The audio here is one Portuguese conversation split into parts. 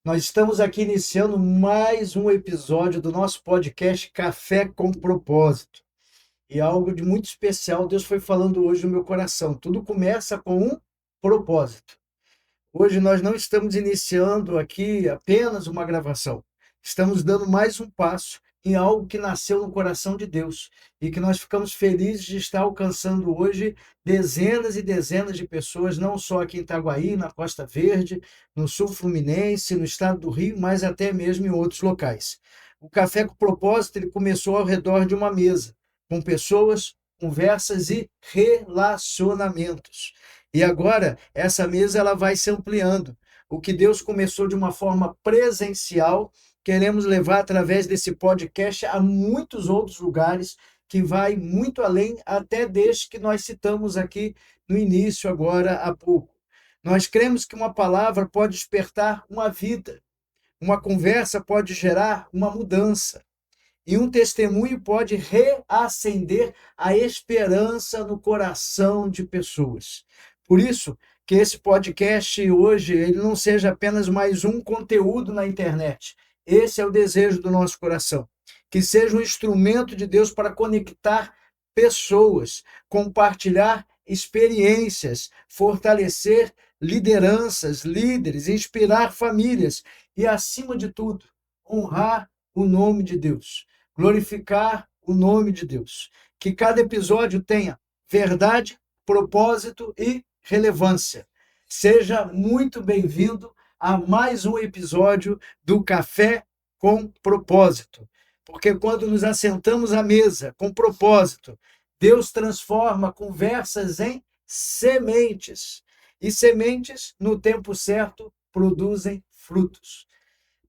Nós estamos aqui iniciando mais um episódio do nosso podcast Café com Propósito. E algo de muito especial Deus foi falando hoje no meu coração. Tudo começa com um propósito. Hoje nós não estamos iniciando aqui apenas uma gravação. Estamos dando mais um passo em algo que nasceu no coração de Deus e que nós ficamos felizes de estar alcançando hoje dezenas e dezenas de pessoas, não só aqui em Itaguaí, na Costa Verde, no Sul Fluminense, no estado do Rio, mas até mesmo em outros locais. O Café com Propósito ele começou ao redor de uma mesa, com pessoas, conversas e relacionamentos. E agora essa mesa ela vai se ampliando. O que Deus começou de uma forma presencial, queremos levar através desse podcast a muitos outros lugares, que vai muito além até deste que nós citamos aqui no início, agora há pouco. Nós cremos que uma palavra pode despertar uma vida, uma conversa pode gerar uma mudança. E um testemunho pode reacender a esperança no coração de pessoas. Por isso, que esse podcast hoje ele não seja apenas mais um conteúdo na internet. Esse é o desejo do nosso coração. Que seja um instrumento de Deus para conectar pessoas, compartilhar experiências, fortalecer lideranças, líderes, inspirar famílias e, acima de tudo, honrar o nome de Deus, glorificar o nome de Deus. Que cada episódio tenha verdade, propósito e relevância. Seja muito bem-vindo a mais um episódio do Café com Propósito. Porque quando nos assentamos à mesa com propósito, Deus transforma conversas em sementes. E sementes, no tempo certo, produzem frutos.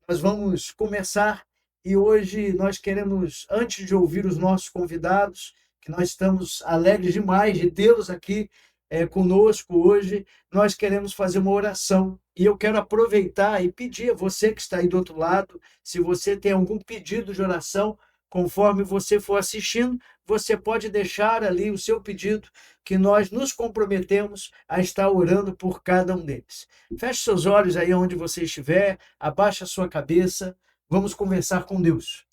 Nós vamos começar e hoje nós queremos, antes de ouvir os nossos convidados, que nós estamos alegres demais de tê-los aqui conosco hoje, nós queremos fazer uma oração. E eu quero aproveitar e pedir a você que está aí do outro lado, se você tem algum pedido de oração, conforme você for assistindo, você pode deixar ali o seu pedido, que nós nos comprometemos a estar orando por cada um deles. Feche seus olhos aí onde você estiver, abaixa a sua cabeça, vamos conversar com Deus.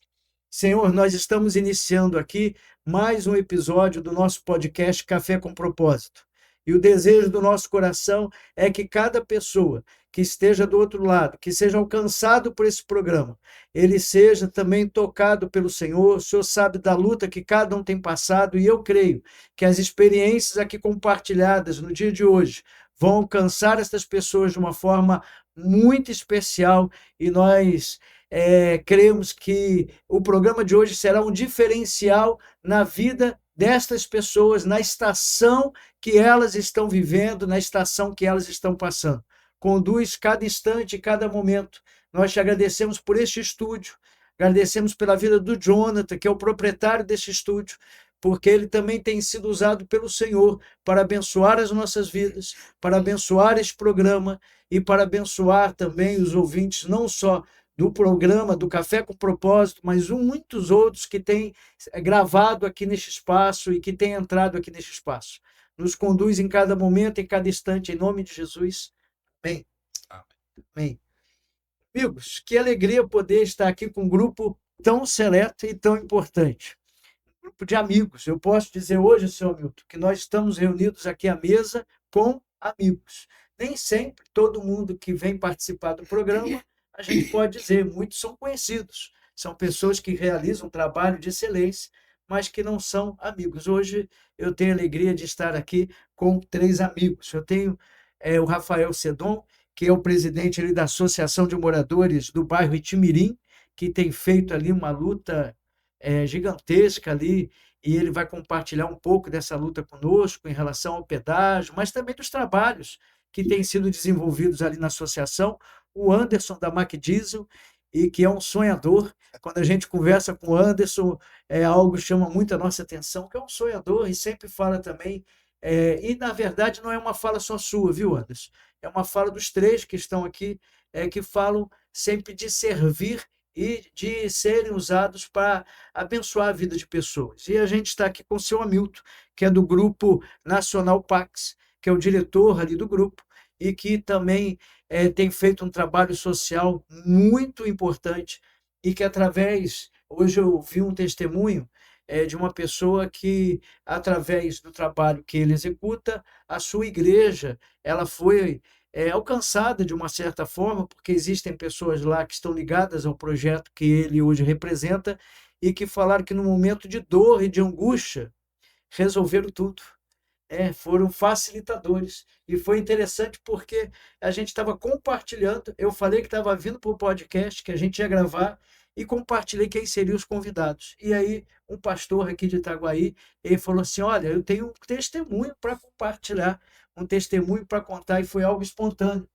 Senhor, nós estamos iniciando aqui mais um episódio do nosso podcast Café com Propósito. E o desejo do nosso coração é que cada pessoa que esteja do outro lado, que seja alcançado por esse programa, ele seja também tocado pelo Senhor. O Senhor sabe da luta que cada um tem passado e eu creio que as experiências aqui compartilhadas no dia de hoje vão alcançar essas pessoas de uma forma muito especial e nós cremos que o programa de hoje será um diferencial na vida destas pessoas, na estação que elas estão vivendo, na estação que elas estão passando. Conduz cada instante, cada momento. Nós te agradecemos por este estúdio, agradecemos pela vida do Jonathan, que é o proprietário deste estúdio, porque ele também tem sido usado pelo Senhor para abençoar as nossas vidas, para abençoar este programa e para abençoar também os ouvintes, não só do programa do Café com Propósito, mas muitos outros que têm gravado aqui neste espaço e que têm entrado aqui neste espaço. Nos conduz em cada momento, em cada instante, em nome de Jesus. Amém. Amém. Amigos, que alegria poder estar aqui com um grupo tão seleto e tão importante. Um grupo de amigos. Eu posso dizer hoje, senhor Milton, que nós estamos reunidos aqui à mesa com amigos. Nem sempre todo mundo que vem participar do programa, a gente pode dizer, muitos são conhecidos. São pessoas que realizam um trabalho de excelência, mas que não são amigos. Hoje eu tenho a alegria de estar aqui com três amigos. Eu tenho o Rafael Sedon, que é o presidente ali da Associação de Moradores do bairro Itimirim, que tem feito ali uma luta gigantesca ali, e ele vai compartilhar um pouco dessa luta conosco em relação ao pedágio, mas também dos trabalhos que têm sido desenvolvidos ali na associação. O Anderson da Mac Diesel, e que é um sonhador. Quando a gente conversa com o Anderson, algo chama muito a nossa atenção, que é um sonhador e sempre fala também, e na verdade não é uma fala só sua, viu, Anderson? É uma fala dos três que estão aqui, que falam sempre de servir e de serem usados para abençoar a vida de pessoas. E a gente está aqui com o seu Hamilton, que é do Grupo Nacional Pax, que é o diretor ali do grupo, e que também tem feito um trabalho social muito importante e que hoje eu vi um testemunho de uma pessoa que, através do trabalho que ele executa, a sua igreja, ela foi alcançada de uma certa forma, porque existem pessoas lá que estão ligadas ao projeto que ele hoje representa e que falaram que no momento de dor e de angústia, resolveram tudo. Foram facilitadores. E foi interessante porque a gente estava compartilhando. Eu falei que estava vindo para o podcast, que a gente ia gravar, e compartilhei quem seriam os convidados. E aí, um pastor aqui de Itaguaí, ele falou assim: Olha, eu tenho um testemunho para compartilhar, um testemunho para contar, e foi algo espontâneo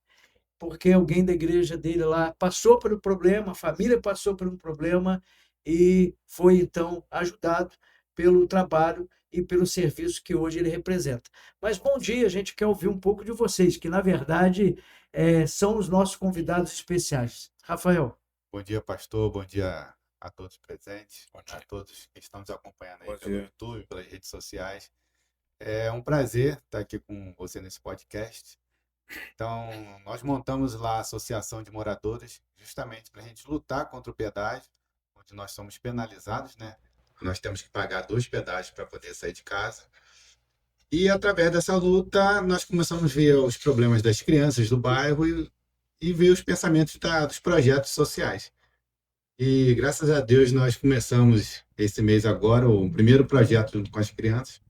porque alguém da igreja dele lá passou por um problema, a família passou por um problema e foi então ajudado pelo trabalho e pelo serviço que hoje ele representa. Mas bom dia, a gente quer ouvir um pouco de vocês, que na verdade são os nossos convidados especiais. Rafael. Bom dia, pastor. Bom dia a todos presentes, a todos que estão nos acompanhando aí pelo YouTube, pelas redes sociais. É um prazer estar aqui com você nesse podcast. Então, nós montamos lá a Associação de Moradores justamente para a gente lutar contra o pedágio, onde nós somos penalizados, né? Nós temos que pagar 2 pedágios para poder sair de casa. E, através dessa luta, nós começamos a ver os problemas das crianças do bairro e ver os pensamentos dos projetos sociais. E, graças a Deus, nós começamos esse mês agora o primeiro projeto junto com as crianças,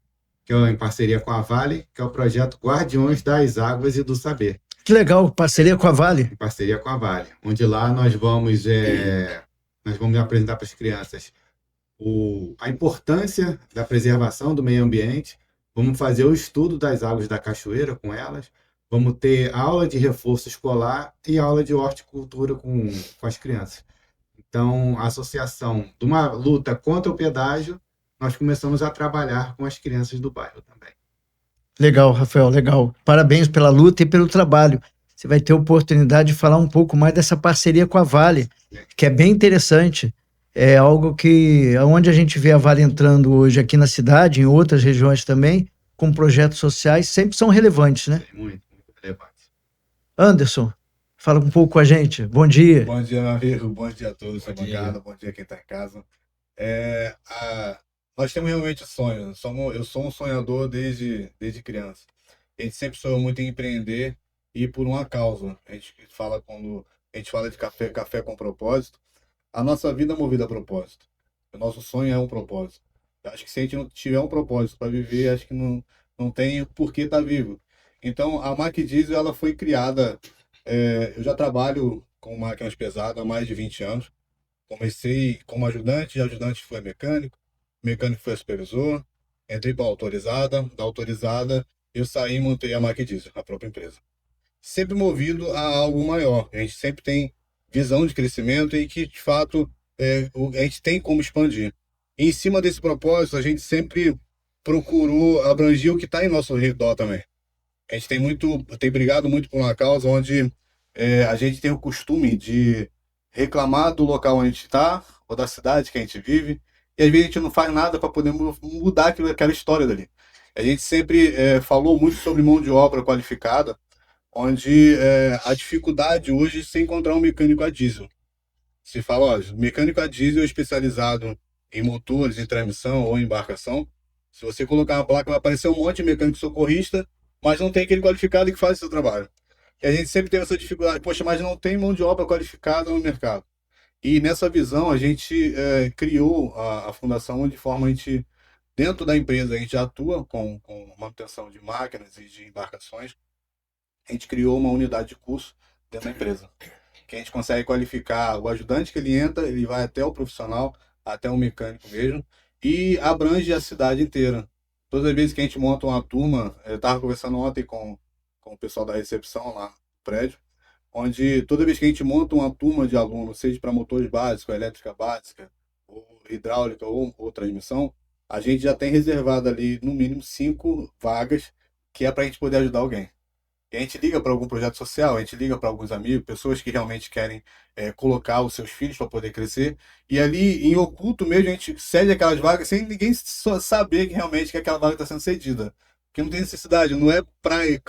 que é em parceria com a Vale, que é o projeto Guardiões das Águas e do Saber. Que legal, parceria com a Vale. Em parceria com a Vale, onde lá nós vamos apresentar para as crianças a importância da preservação do meio ambiente, vamos fazer o estudo das águas da cachoeira com elas, vamos ter aula de reforço escolar e aula de horticultura com as crianças. Então, a associação de uma luta contra o pedágio, nós começamos a trabalhar com as crianças do bairro também. Legal, Rafael, legal. Parabéns pela luta e pelo trabalho. Você vai ter oportunidade de falar um pouco mais dessa parceria com a Vale, que é bem interessante. É algo que, onde a gente vê a Vale entrando hoje aqui na cidade, em outras regiões também, com projetos sociais, sempre são relevantes, né? Muito relevantes. Anderson, fala um pouco com a gente. Bom dia. Bom dia, meu amigo. Bom dia a todos. Bom dia quem está em casa. Nós temos realmente sonhos. Eu sou um sonhador desde criança. A gente sempre sonhou muito em empreender e por uma causa. Quando a gente fala de café com propósito, a nossa vida é movida a propósito. O nosso sonho é um propósito. Eu acho que se a gente não tiver um propósito para viver, acho que não tem por que estar vivo. Então, a Mack Diesel ela foi criada. Eu já trabalho com máquinas pesadas há mais de 20 anos. Comecei como ajudante, ajudante foi mecânico foi supervisor, entrei para a autorizada, da autorizada eu saí e montei a Mack Diesel, a própria empresa. Sempre movido a algo maior, a gente sempre tem visão de crescimento e que, de fato, a gente tem como expandir. E em cima desse propósito, a gente sempre procurou abranger o que está em nosso redor também. A gente tem brigado muito por uma causa onde a gente tem o costume de reclamar do local onde a gente está, ou da cidade que a gente vive, e às vezes a gente não faz nada para poder mudar aquela história dali. A gente sempre falou muito sobre mão de obra qualificada, onde a dificuldade hoje é se encontrar um mecânico a diesel. Se fala, ó, mecânico a diesel especializado em motores, em transmissão ou em embarcação. Se você colocar uma placa, vai aparecer um monte de mecânico socorrista, mas não tem aquele qualificado que faz o seu trabalho. E a gente sempre teve essa dificuldade, poxa, mas não tem mão de obra qualificada no mercado. E nessa visão, a gente criou a fundação, de forma a gente, dentro da empresa, a gente atua com manutenção de máquinas e de embarcações. A gente criou uma unidade de curso dentro da empresa, que a gente consegue qualificar o ajudante que ele entra, ele vai até o profissional, até o mecânico mesmo, e abrange a cidade inteira. Todas as vezes que a gente monta uma turma, eu estava conversando ontem com o pessoal da recepção lá no prédio, onde toda vez que a gente monta uma turma de alunos, seja para motores básicos, elétrica básica, ou hidráulica ou transmissão, a gente já tem reservado ali no mínimo 5 vagas, que é para a gente poder ajudar alguém. E a gente liga para algum projeto social, a gente liga para alguns amigos, pessoas que realmente querem colocar os seus filhos para poder crescer, e ali em oculto mesmo a gente cede aquelas vagas sem ninguém saber que realmente que aquela vaga está sendo cedida. Porque não tem necessidade, não é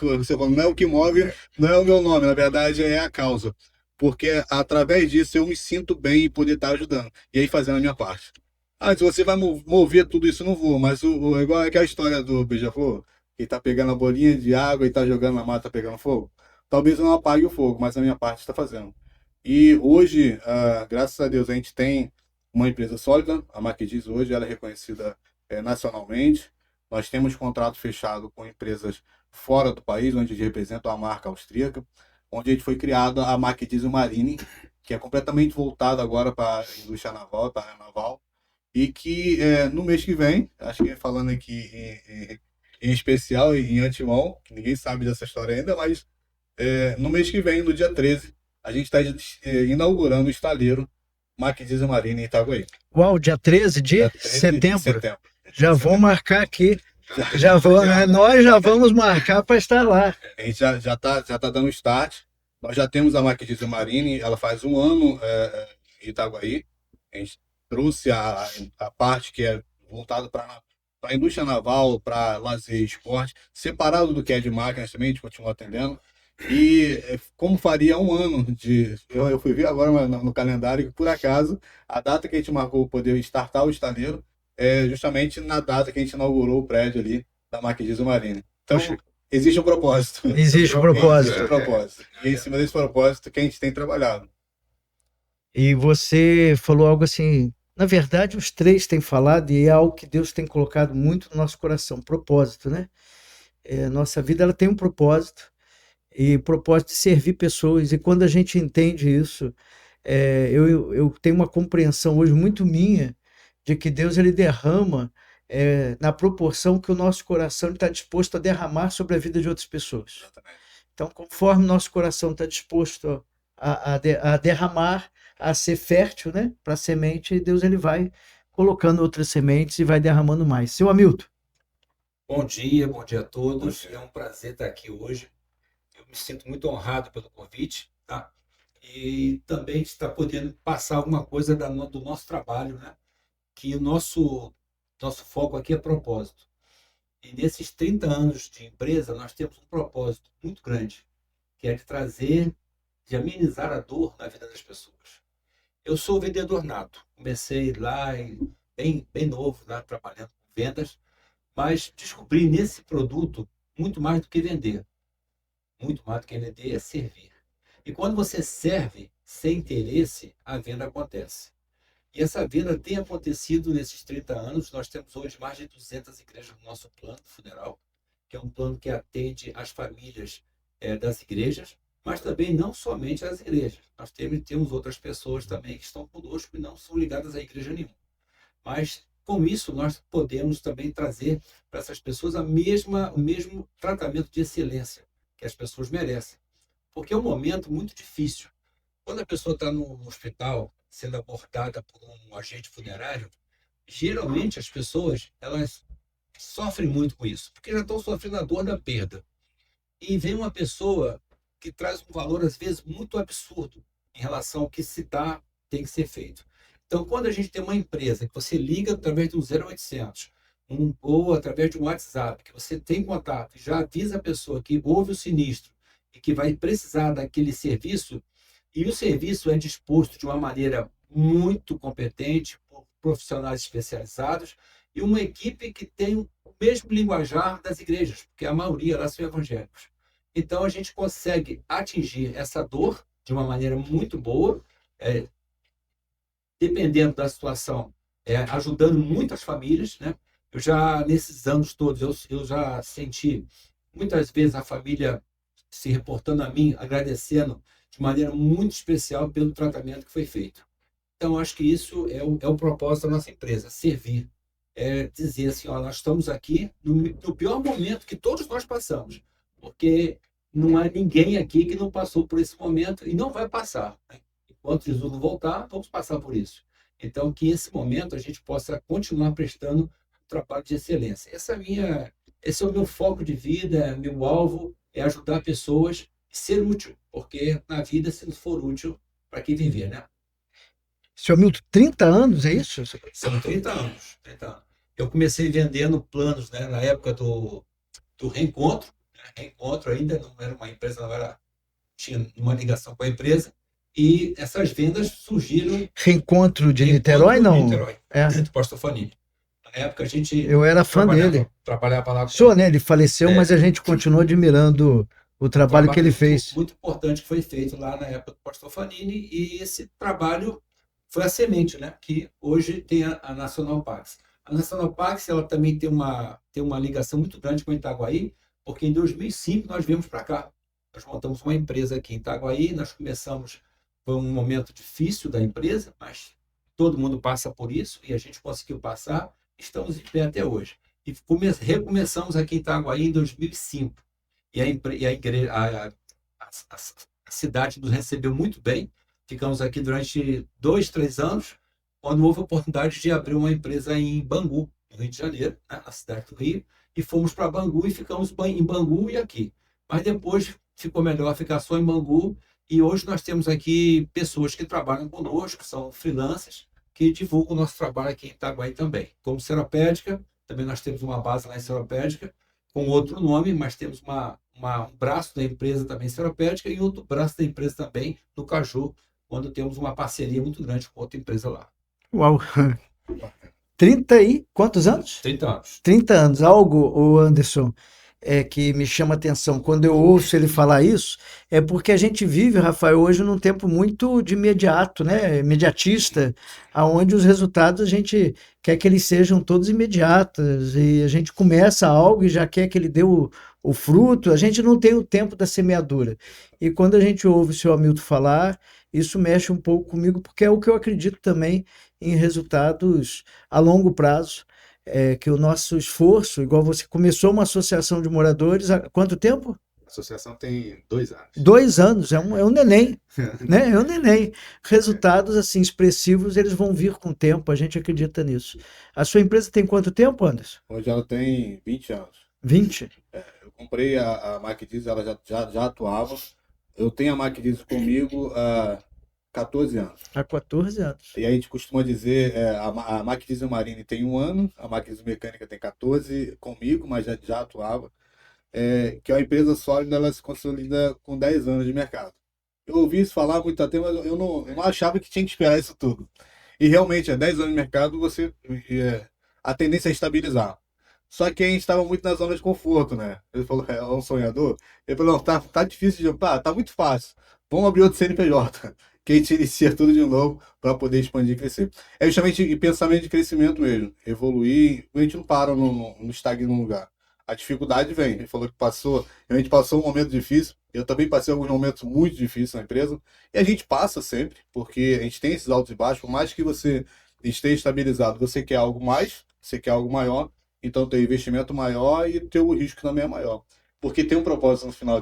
você falou, não é o que move, não é o meu nome, na verdade é a causa. Porque através disso eu me sinto bem em poder estar ajudando. E aí fazendo a minha parte. Ah, se você vai mover tudo isso, eu não vou. Mas igual aquela história do Beija-Flor, que tá pegando a bolinha de água e tá jogando na mata, pegando fogo. Talvez eu não apague o fogo, mas a minha parte está fazendo. E hoje, graças a Deus, a gente tem uma empresa sólida. A Marquediz hoje ela é reconhecida nacionalmente. Nós temos contrato fechado com empresas fora do país, onde a gente representa a marca austríaca, onde a gente foi criada a Marquediz Marine, que é completamente voltada agora para a indústria naval, para a área naval, e que no mês que vem, acho que falando aqui em especial, em antemão, que ninguém sabe dessa história ainda, mas no mês que vem, no dia 13, a gente está inaugurando o estaleiro Marquediz Marine em Itaguaí. Uau, dia 13 Dia 13 de setembro. de Já vou marcar aqui. Nós já vamos marcar para estar lá. A gente já tá dando start. Nós já temos a Marquediz Marine, ela faz um ano em Itaguaí. A gente trouxe a parte que é voltada para a indústria naval, para lazer e esporte, separado do que é de máquinas também, a gente continua atendendo. E como faria um ano eu fui ver agora no calendário que, por acaso, a data que a gente marcou poder startar o estaleiro é justamente na data que a gente inaugurou o prédio ali da Marquediz Marine. Então, existe um propósito. Existe um propósito. Existe um propósito. E é em cima desse propósito que a gente tem trabalhado. E você falou algo assim, na verdade os três têm falado e é algo que Deus tem colocado muito no nosso coração, propósito, né? Nossa vida ela tem um propósito, e propósito de servir pessoas, e quando a gente entende isso, eu tenho uma compreensão hoje muito minha de que Deus ele derrama na proporção que o nosso coração está disposto a derramar sobre a vida de outras pessoas. Então, conforme o nosso coração está disposto a derramar, a ser fértil, né, para a semente, Deus ele vai colocando outras sementes e vai derramando mais. Seu Hamilton. Bom dia a todos. É um prazer estar aqui hoje. Eu me sinto muito honrado pelo convite, tá? E também estar podendo passar alguma coisa do nosso trabalho, né? Que o nosso foco aqui é propósito. E nesses 30 anos de empresa, nós temos um propósito muito grande, que é de amenizar a dor na vida das pessoas. Eu sou vendedor nato. Comecei lá bem novo, lá trabalhando com vendas, mas descobri nesse produto muito mais do que vender. Muito mais do que vender é servir. E quando você serve sem interesse, a venda acontece. E essa venda tem acontecido nesses 30 anos. Nós temos hoje mais de 200 igrejas no nosso plano funeral, que é um plano que atende as famílias das igrejas, mas também não somente as igrejas. Nós temos outras pessoas também que estão conosco e não são ligadas à igreja nenhuma. Mas com isso nós podemos também trazer para essas pessoas o mesmo tratamento de excelência que as pessoas merecem. Porque é um momento muito difícil. Quando a pessoa está no hospital sendo abordada por um agente funerário, geralmente as pessoas elas sofrem muito com isso, porque já estão sofrendo a dor da perda. E vem uma pessoa que traz um valor, às vezes, muito absurdo em relação ao que tem que ser feito. Então, quando a gente tem uma empresa que você liga através de um 0800 ou através de um WhatsApp, que você tem contato e já avisa a pessoa que houve o sinistro e que vai precisar daquele serviço, e o serviço é disposto de uma maneira muito competente, por profissionais especializados, e uma equipe que tem o mesmo linguajar das igrejas, porque a maioria lá são evangélicos. Então, a gente consegue atingir essa dor de uma maneira muito boa, dependendo da situação, ajudando muitas famílias, né? Eu já, nesses anos todos, eu já senti muitas vezes a família se reportando a mim, agradecendo de maneira muito especial pelo tratamento que foi feito. Então, acho que isso é o propósito da nossa empresa, servir. Dizer assim, ó, nós estamos aqui no pior momento que todos nós passamos, porque não há ninguém aqui que não passou por esse momento e não vai passar, né? Enquanto Jesus não voltar, vamos passar por isso. Então, que esse momento a gente possa continuar prestando um trabalho de excelência. Esse é o meu foco de vida, meu alvo, é ajudar pessoas e ser útil, porque na vida, se não for útil, para que viver, né? Senhor Milton, 30 anos, é isso? São 30 anos. 30 anos. Eu comecei vendendo planos, né, na época do do Reencontro. Né? Reencontro ainda não era uma empresa, tinha uma ligação com a empresa. E essas vendas surgiram. Reencontro de Niterói, não? Niterói, do Postofanini. Na época a gente. Eu era fã dele. Trabalhava lá. Senhor, né? Ele faleceu, mas a gente continuou admirando o trabalho que ele fez. Muito importante que foi feito lá na época do Postofanini, e esse trabalho foi a semente, né? Que hoje tem a Nacional Pax. A Nacional Pax, ela também tem uma ligação muito grande com a Itaguaí, porque em 2005 nós viemos para cá. Nós montamos uma empresa aqui em Itaguaí, nós começamos, foi um momento difícil da empresa, mas todo mundo passa por isso e a gente conseguiu passar, estamos em pé até hoje. E recomeçamos aqui em Itaguaí em 2005. E a cidade nos recebeu muito bem. Ficamos aqui durante 2, 3 anos, quando houve a oportunidade de abrir uma empresa em Bangu, no Rio de Janeiro, né, na cidade do Rio, e fomos para Bangu e ficamos em Bangu e aqui. Mas depois ficou melhor ficar só em Bangu, e hoje nós temos aqui pessoas que trabalham conosco, são freelancers, que divulgam o nosso trabalho aqui em Itaguaí também. Como Seropédica, também nós temos uma base lá em Seropédica, com outro nome, mas temos um braço da empresa também Seropédica e outro braço da empresa também no Caju, quando temos uma parceria muito grande com outra empresa lá. Uau! 30 e quantos anos? 30 anos. 30 anos. Algo, o Anderson, que me chama atenção quando eu ouço ele falar isso, é porque a gente vive, Rafael, hoje num tempo muito de imediato, né? Imediatista, aonde os resultados a gente quer que eles sejam todos imediatos, e a gente começa algo e já quer que ele dê o fruto, a gente não tem o tempo da semeadura. E quando a gente ouve o senhor Hamilton falar, isso mexe um pouco comigo, porque é o que eu acredito também em resultados a longo prazo. Que o nosso esforço, igual você começou uma associação de moradores há quanto tempo? A associação tem 2 anos. 2 anos, é um neném, né? É um neném. Resultados assim expressivos, eles vão vir com o tempo, a gente acredita nisso. A sua empresa tem quanto tempo, Anderson? Hoje ela tem 20 anos. 20? Eu comprei a Mac Diesel, ela já atuava. Eu tenho a Mac Diesel comigo há 14 anos. Há 14 anos. E a gente costuma dizer, a Mac Diesel Marine tem 1 ano, a Mac Diesel Mecânica tem 14 comigo, mas já atuava. Que é uma empresa sólida, ela se consolida com 10 anos de mercado. Eu ouvi isso falar há muito tempo, mas eu não achava que tinha que esperar isso tudo. E realmente, 10 anos de mercado, a tendência é estabilizar. Só que a gente estava muito na zona de conforto, né? Ele falou, é um sonhador. Ele falou, não, tá difícil de... tá muito fácil. Vamos abrir outro CNPJ. Que a gente inicia tudo de novo para poder expandir e crescer. É justamente pensamento de crescimento mesmo. Evoluir, a gente não para no estagna num lugar. A dificuldade vem. Ele falou que a gente passou um momento difícil. Eu também passei alguns momentos muito difíceis na empresa. E a gente passa sempre, porque a gente tem esses altos e baixos. Por mais que você esteja estabilizado, você quer algo mais, você quer algo maior. Então tem investimento maior e o teu risco também é maior. Porque tem um propósito no final.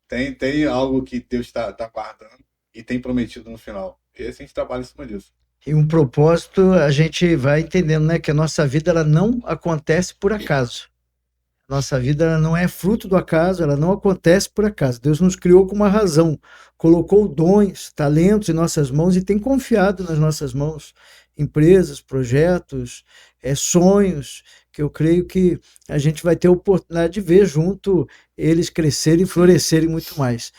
Tem algo que Deus está guardando e tem prometido no final. Esse a gente trabalha em cima disso. E um propósito, a gente vai entendendo, né? Que a nossa vida ela não acontece por acaso. Nossa vida ela não é fruto do acaso, ela não acontece por acaso. Deus nos criou com uma razão, colocou dons, talentos em nossas mãos e tem confiado nas nossas mãos empresas, projetos, sonhos, que eu creio que a gente vai ter a oportunidade de ver junto eles crescerem e florescerem muito mais.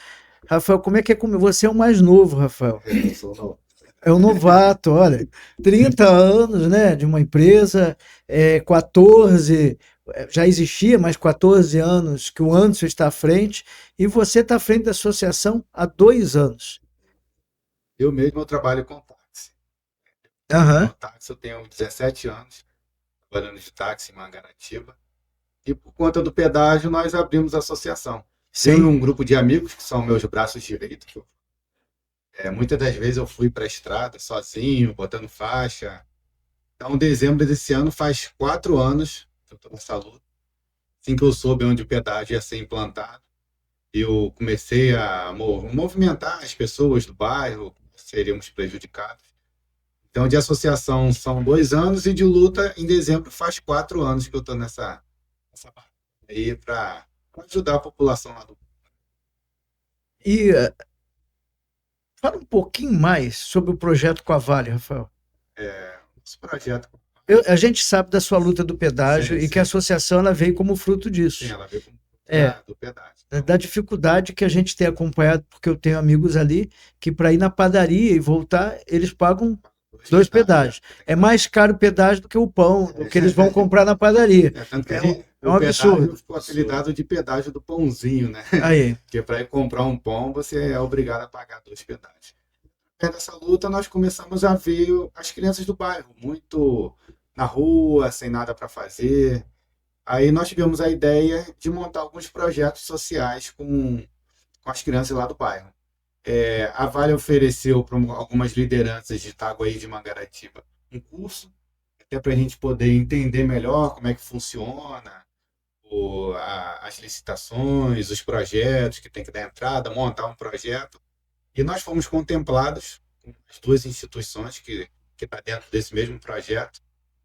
Rafael, como é que é comigo? Você é o mais novo, Rafael. Eu sou novo. É um novato, olha, 30 anos, né, de uma empresa, 14, já existia, mas 14 anos que o Anderson está à frente, e você está à frente da associação há 2 anos. Eu mesmo trabalho com táxi. Aham. Com táxi eu tenho 17 anos, trabalhando de táxi em Mangaratiba, e por conta do pedágio nós abrimos a associação. Sim. Tenho um grupo de amigos que são meus braços direitos. Muitas das vezes eu fui para a estrada sozinho, botando faixa. Então, em dezembro desse ano, faz 4 anos que eu estou nessa luta. Assim que eu soube onde o pedágio ia ser implantado, eu comecei a movimentar as pessoas do bairro, seríamos prejudicados. Então, de associação são 2 anos e de luta, em dezembro, faz 4 anos que eu estou nessa aí para ajudar a população lá do. E fala um pouquinho mais sobre o projeto com a Vale, Rafael. Esse projeto A gente sabe da sua luta do pedágio Sim, e que a associação ela veio como fruto disso. Sim, ela veio como do pedágio. Da dificuldade que a gente tem acompanhado, porque eu tenho amigos ali que para ir na padaria e voltar, eles pagam 2 pedágios. É mais caro o pedágio do que o pão, do que eles vão comprar na padaria. Tanto que É um absurdo. ficou apelidado de pedágio do pãozinho, né? Aí. Porque para ir comprar um pão, você é obrigado a pagar 2 pedágios. Nessa luta, nós começamos a ver as crianças do bairro, muito na rua, sem nada para fazer. Aí nós tivemos a ideia de montar alguns projetos sociais com as crianças lá do bairro. A Vale ofereceu para algumas lideranças de Itaguaí e de Mangaratiba um curso, até para a gente poder entender melhor como é que funciona as licitações, os projetos que tem que dar entrada, montar um projeto. E nós fomos contemplados com as 2 instituições que está dentro desse mesmo projeto,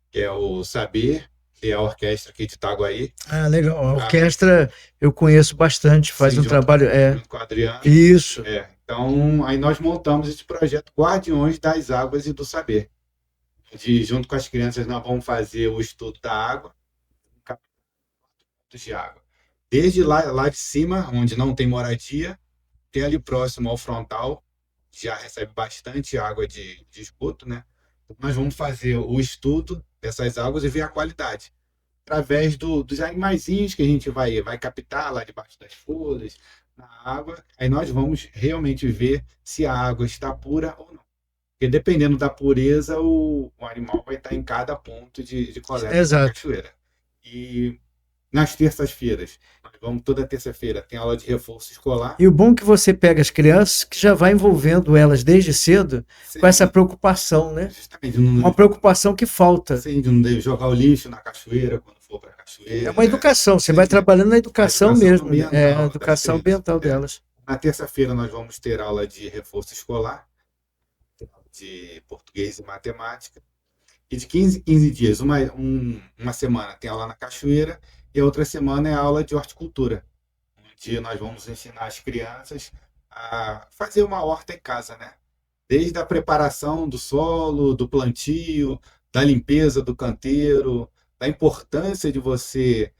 que é o Saber e a orquestra aqui de Itaguaí. Ah, legal. A orquestra eu conheço bastante, faz um trabalho. Junto com o Adriano. Isso. Então, aí nós montamos esse projeto Guardiões das Águas e do Saber. Junto com as crianças, nós vamos fazer o estudo da água, de água. Desde lá de cima, onde não tem moradia, tem ali próximo ao frontal, já recebe bastante água de esgoto, né? Nós vamos fazer o estudo dessas águas e ver a qualidade. Através dos animaizinhos que a gente vai captar lá debaixo das folhas, na água, aí nós vamos realmente ver se a água está pura ou não. Porque dependendo da pureza, o animal vai estar em cada ponto de coleta da cachoeira. E nas terças-feiras, nós vamos toda terça-feira, tem aula de reforço escolar. E o bom é que você pega as crianças que já vai envolvendo elas desde cedo com essa preocupação, né? Justamente. Uma preocupação que falta. Sim, de não jogar o lixo na cachoeira quando for para a cachoeira. É uma educação, você vai trabalhando na educação mesmo. Ambiental, a educação ambiental delas. Na terça-feira nós vamos ter aula de reforço escolar, de português e matemática. E de 15 em 15 dias, uma semana tem aula na cachoeira e a outra semana é aula de horticultura, onde nós vamos ensinar as crianças a fazer uma horta em casa, né? Desde a preparação do solo, do plantio, da limpeza do canteiro, da importância de você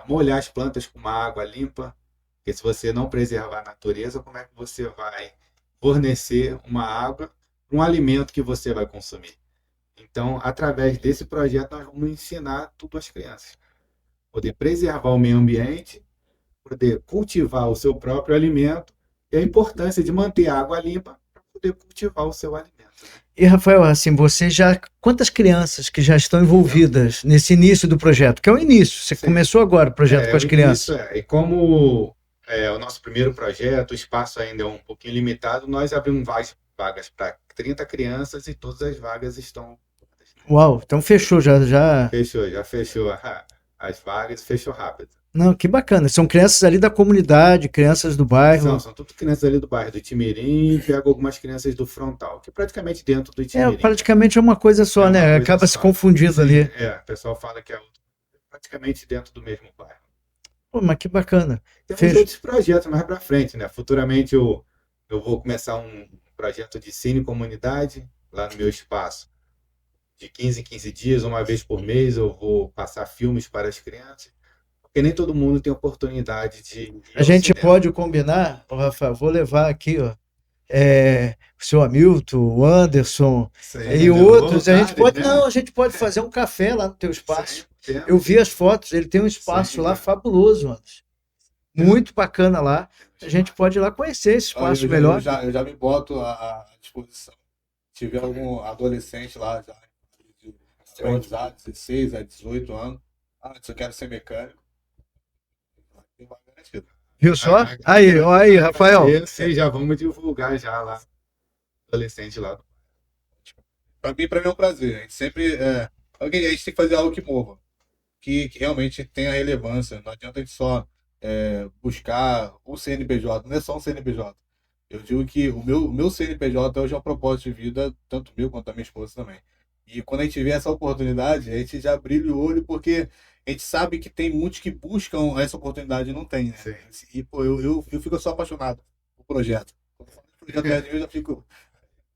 molhar as plantas com uma água limpa, porque se você não preservar a natureza, como é que você vai fornecer uma água para um alimento que você vai consumir? Então, através desse projeto, nós vamos ensinar tudo às crianças. Poder preservar o meio ambiente, poder cultivar o seu próprio alimento e a importância de manter a água limpa para poder cultivar o seu alimento. E, Rafael, assim, quantas crianças que já estão envolvidas nesse início do projeto? Que é o início, você começou agora o projeto com as crianças. E como o nosso primeiro projeto, o espaço ainda é um pouquinho limitado, nós abrimos vagas para 30 crianças e todas as vagas estão... Uau, então fechou já. Já fechou as vagas, fechou rápido. Não, que bacana. São crianças ali da comunidade, crianças do bairro. São tudo crianças ali do bairro do Itimirim, e pego algumas crianças do frontal, que é praticamente dentro do Itimirim. Praticamente é uma coisa só, né? Acaba se confundindo ali. O pessoal fala que é praticamente dentro do mesmo bairro. Pô, mas que bacana. Temos outros projetos mais para frente, né? Futuramente eu vou começar um projeto de cine comunidade lá no meu espaço. De 15 em 15 dias, uma vez por mês, eu vou passar filmes para as crianças, porque nem todo mundo tem oportunidade de... A gente pode combinar, Rafael, vou levar aqui, ó, o seu Hamilton, o Anderson e outros. A gente pode, a gente pode fazer um café lá no teu espaço. Eu vi as fotos, ele tem um espaço lá fabuloso, Anderson. Muito bacana lá. A gente pode ir lá conhecer esse espaço melhor. Eu já me boto à disposição. Se tiver algum adolescente lá, já de 16 a 18 anos, eu quero ser mecânico. Viu só? Aí, Rafael. Já vamos divulgar já lá. Adolescente lá. Para mim é um prazer. A gente sempre. A gente tem que fazer algo que mova. Que realmente tenha relevância. Não adianta a gente só buscar o CNPJ. Não é só um CNPJ. Eu digo que o meu CNPJ hoje é um propósito de vida, tanto meu quanto da minha esposa também. E quando a gente vê essa oportunidade, a gente já brilha o olho, porque a gente sabe que tem muitos que buscam essa oportunidade e não tem, né? Sim. E, pô, eu fico só apaixonado pelo projeto. Quando eu falo de projeto, eu já fico...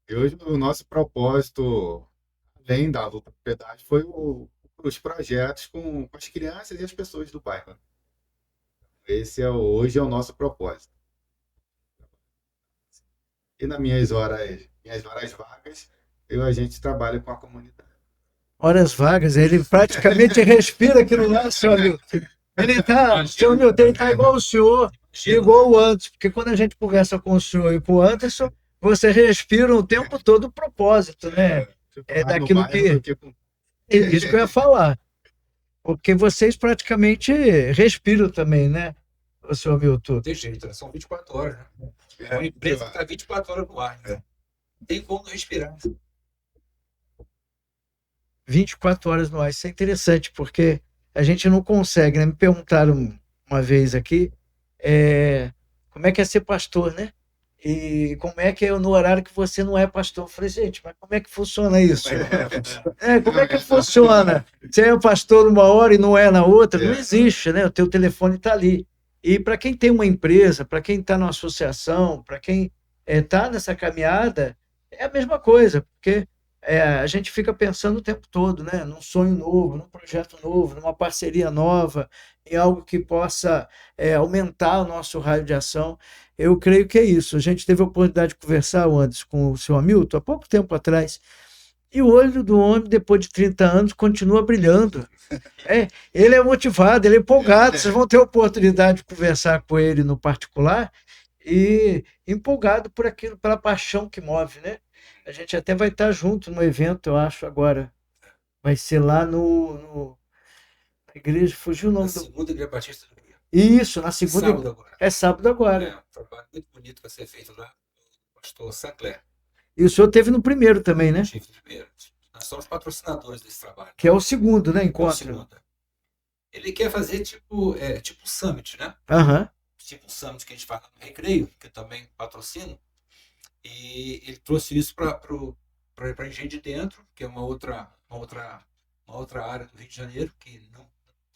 E hoje o nosso propósito, além da luta por piedade, foi os projetos com as crianças e as pessoas do bairro. Esse hoje é o nosso propósito. E nas minhas horas vagas, a gente trabalha com a comunidade. Horas vagas, ele praticamente respira aquilo lá, senhor Milton. Senhor Milton, ele está igual o senhor, igual o Anderson, porque quando a gente conversa com o senhor e com o Anderson, você respira o tempo todo o propósito, né? É daquilo que... Isso que eu ia falar. Porque vocês praticamente respiram também, né, o senhor Milton? Tem jeito, são 24 horas, né? É uma empresa que está 24 horas no ar, né? Tem como respirar. 24 horas no ar, isso é interessante, porque a gente não consegue, né? Me perguntaram uma vez aqui, como é que é ser pastor, né? E como é que é no horário que você não é pastor? Eu falei, gente, mas como é que funciona isso? Como é que funciona? Você é pastor uma hora e não é na outra? Não existe, né? O teu telefone está ali. E para quem tem uma empresa, para quem está numa associação, para quem está nessa caminhada, é a mesma coisa, porque a gente fica pensando o tempo todo, né? Num sonho novo, num projeto novo, numa parceria nova, em algo que possa aumentar o nosso raio de ação. Eu creio que é isso. A gente teve a oportunidade de conversar antes com o seu Hamilton, há pouco tempo atrás, e o olho do homem, depois de 30 anos, continua brilhando. Ele é motivado, ele é empolgado. Vocês vão ter a oportunidade de conversar com ele no particular e empolgado por aquilo, pela paixão que move, né? A gente até vai estar junto no evento, eu acho, agora. Vai ser lá na igreja, fugiu o nome Na segunda Igreja Batista do Rio. Isso, na segunda. Sábado agora. É sábado agora. Um trabalho muito bonito vai ser feito lá. O pastor Sancler. E o senhor teve no primeiro também, né? Tive no primeiro. Nós somos patrocinadores desse trabalho. Que é o segundo, né? Encontro. Ele quer fazer tipo um summit, né? Aham. Tipo um summit que a gente faz no Recreio, que eu também patrocino. E ele trouxe isso para Engenho de Dentro, que é uma outra área do Rio de Janeiro, que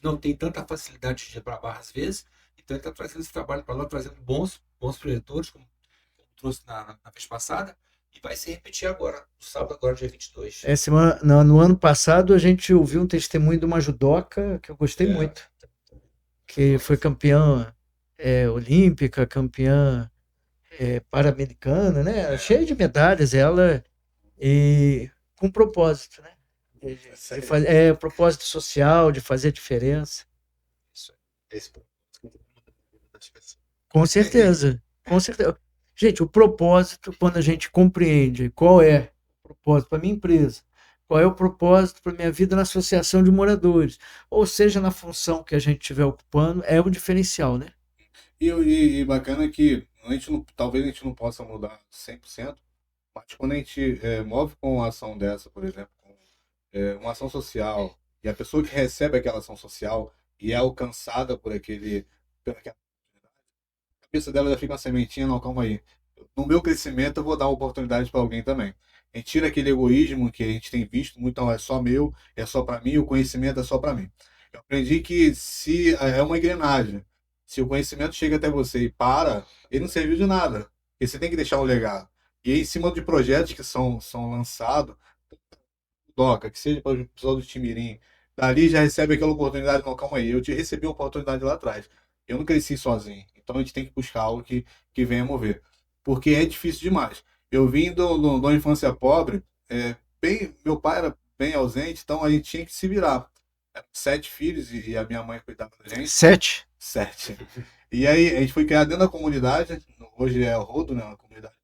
não tem tanta facilidade de ir para Barra às vezes. Então ele está trazendo esse trabalho para lá, trazendo bons projetores, como trouxe na vez passada. E vai se repetir agora, no sábado, agora, dia 22. No ano passado, a gente ouviu um testemunho de uma judoca que eu gostei muito. Que foi campeã olímpica, campeã pan-americana, né? Cheia de medalhas, ela, e com propósito, né? Propósito social, de fazer a diferença. Com certeza, com certeza. Gente, o propósito, quando a gente compreende qual é o propósito para a minha empresa, qual é o propósito para a minha vida na associação de moradores, ou seja, na função que a gente estiver ocupando, é um diferencial, né? E bacana que talvez a gente não possa mudar 100%, mas quando a gente move com uma ação dessa, por exemplo, uma ação social, e a pessoa que recebe aquela ação social e é alcançada por aquela a cabeça dela já fica uma sementinha, não, calma aí. No meu crescimento eu vou dar uma oportunidade para alguém também. A gente tira aquele egoísmo que a gente tem visto muito, não, é só meu, é só para mim, o conhecimento é só para mim. Eu aprendi que se é uma engrenagem, se o conhecimento chega até você e para, ele não serviu de nada. Porque você tem que deixar um legado. E aí, em cima de projetos que são lançados, que seja para o pessoal do Timirim, dali já recebe aquela oportunidade, não, calma aí, eu te recebi uma oportunidade lá atrás. Eu não cresci sozinho. Então a gente tem que buscar algo que venha mover. Porque é difícil demais. Eu vim de uma infância pobre, meu pai era bem ausente, então a gente tinha que se virar. 7 filhos e a minha mãe cuidava da gente. 7? 7. E aí a gente foi criado dentro da comunidade, hoje é o Rodo, né, uma comunidade.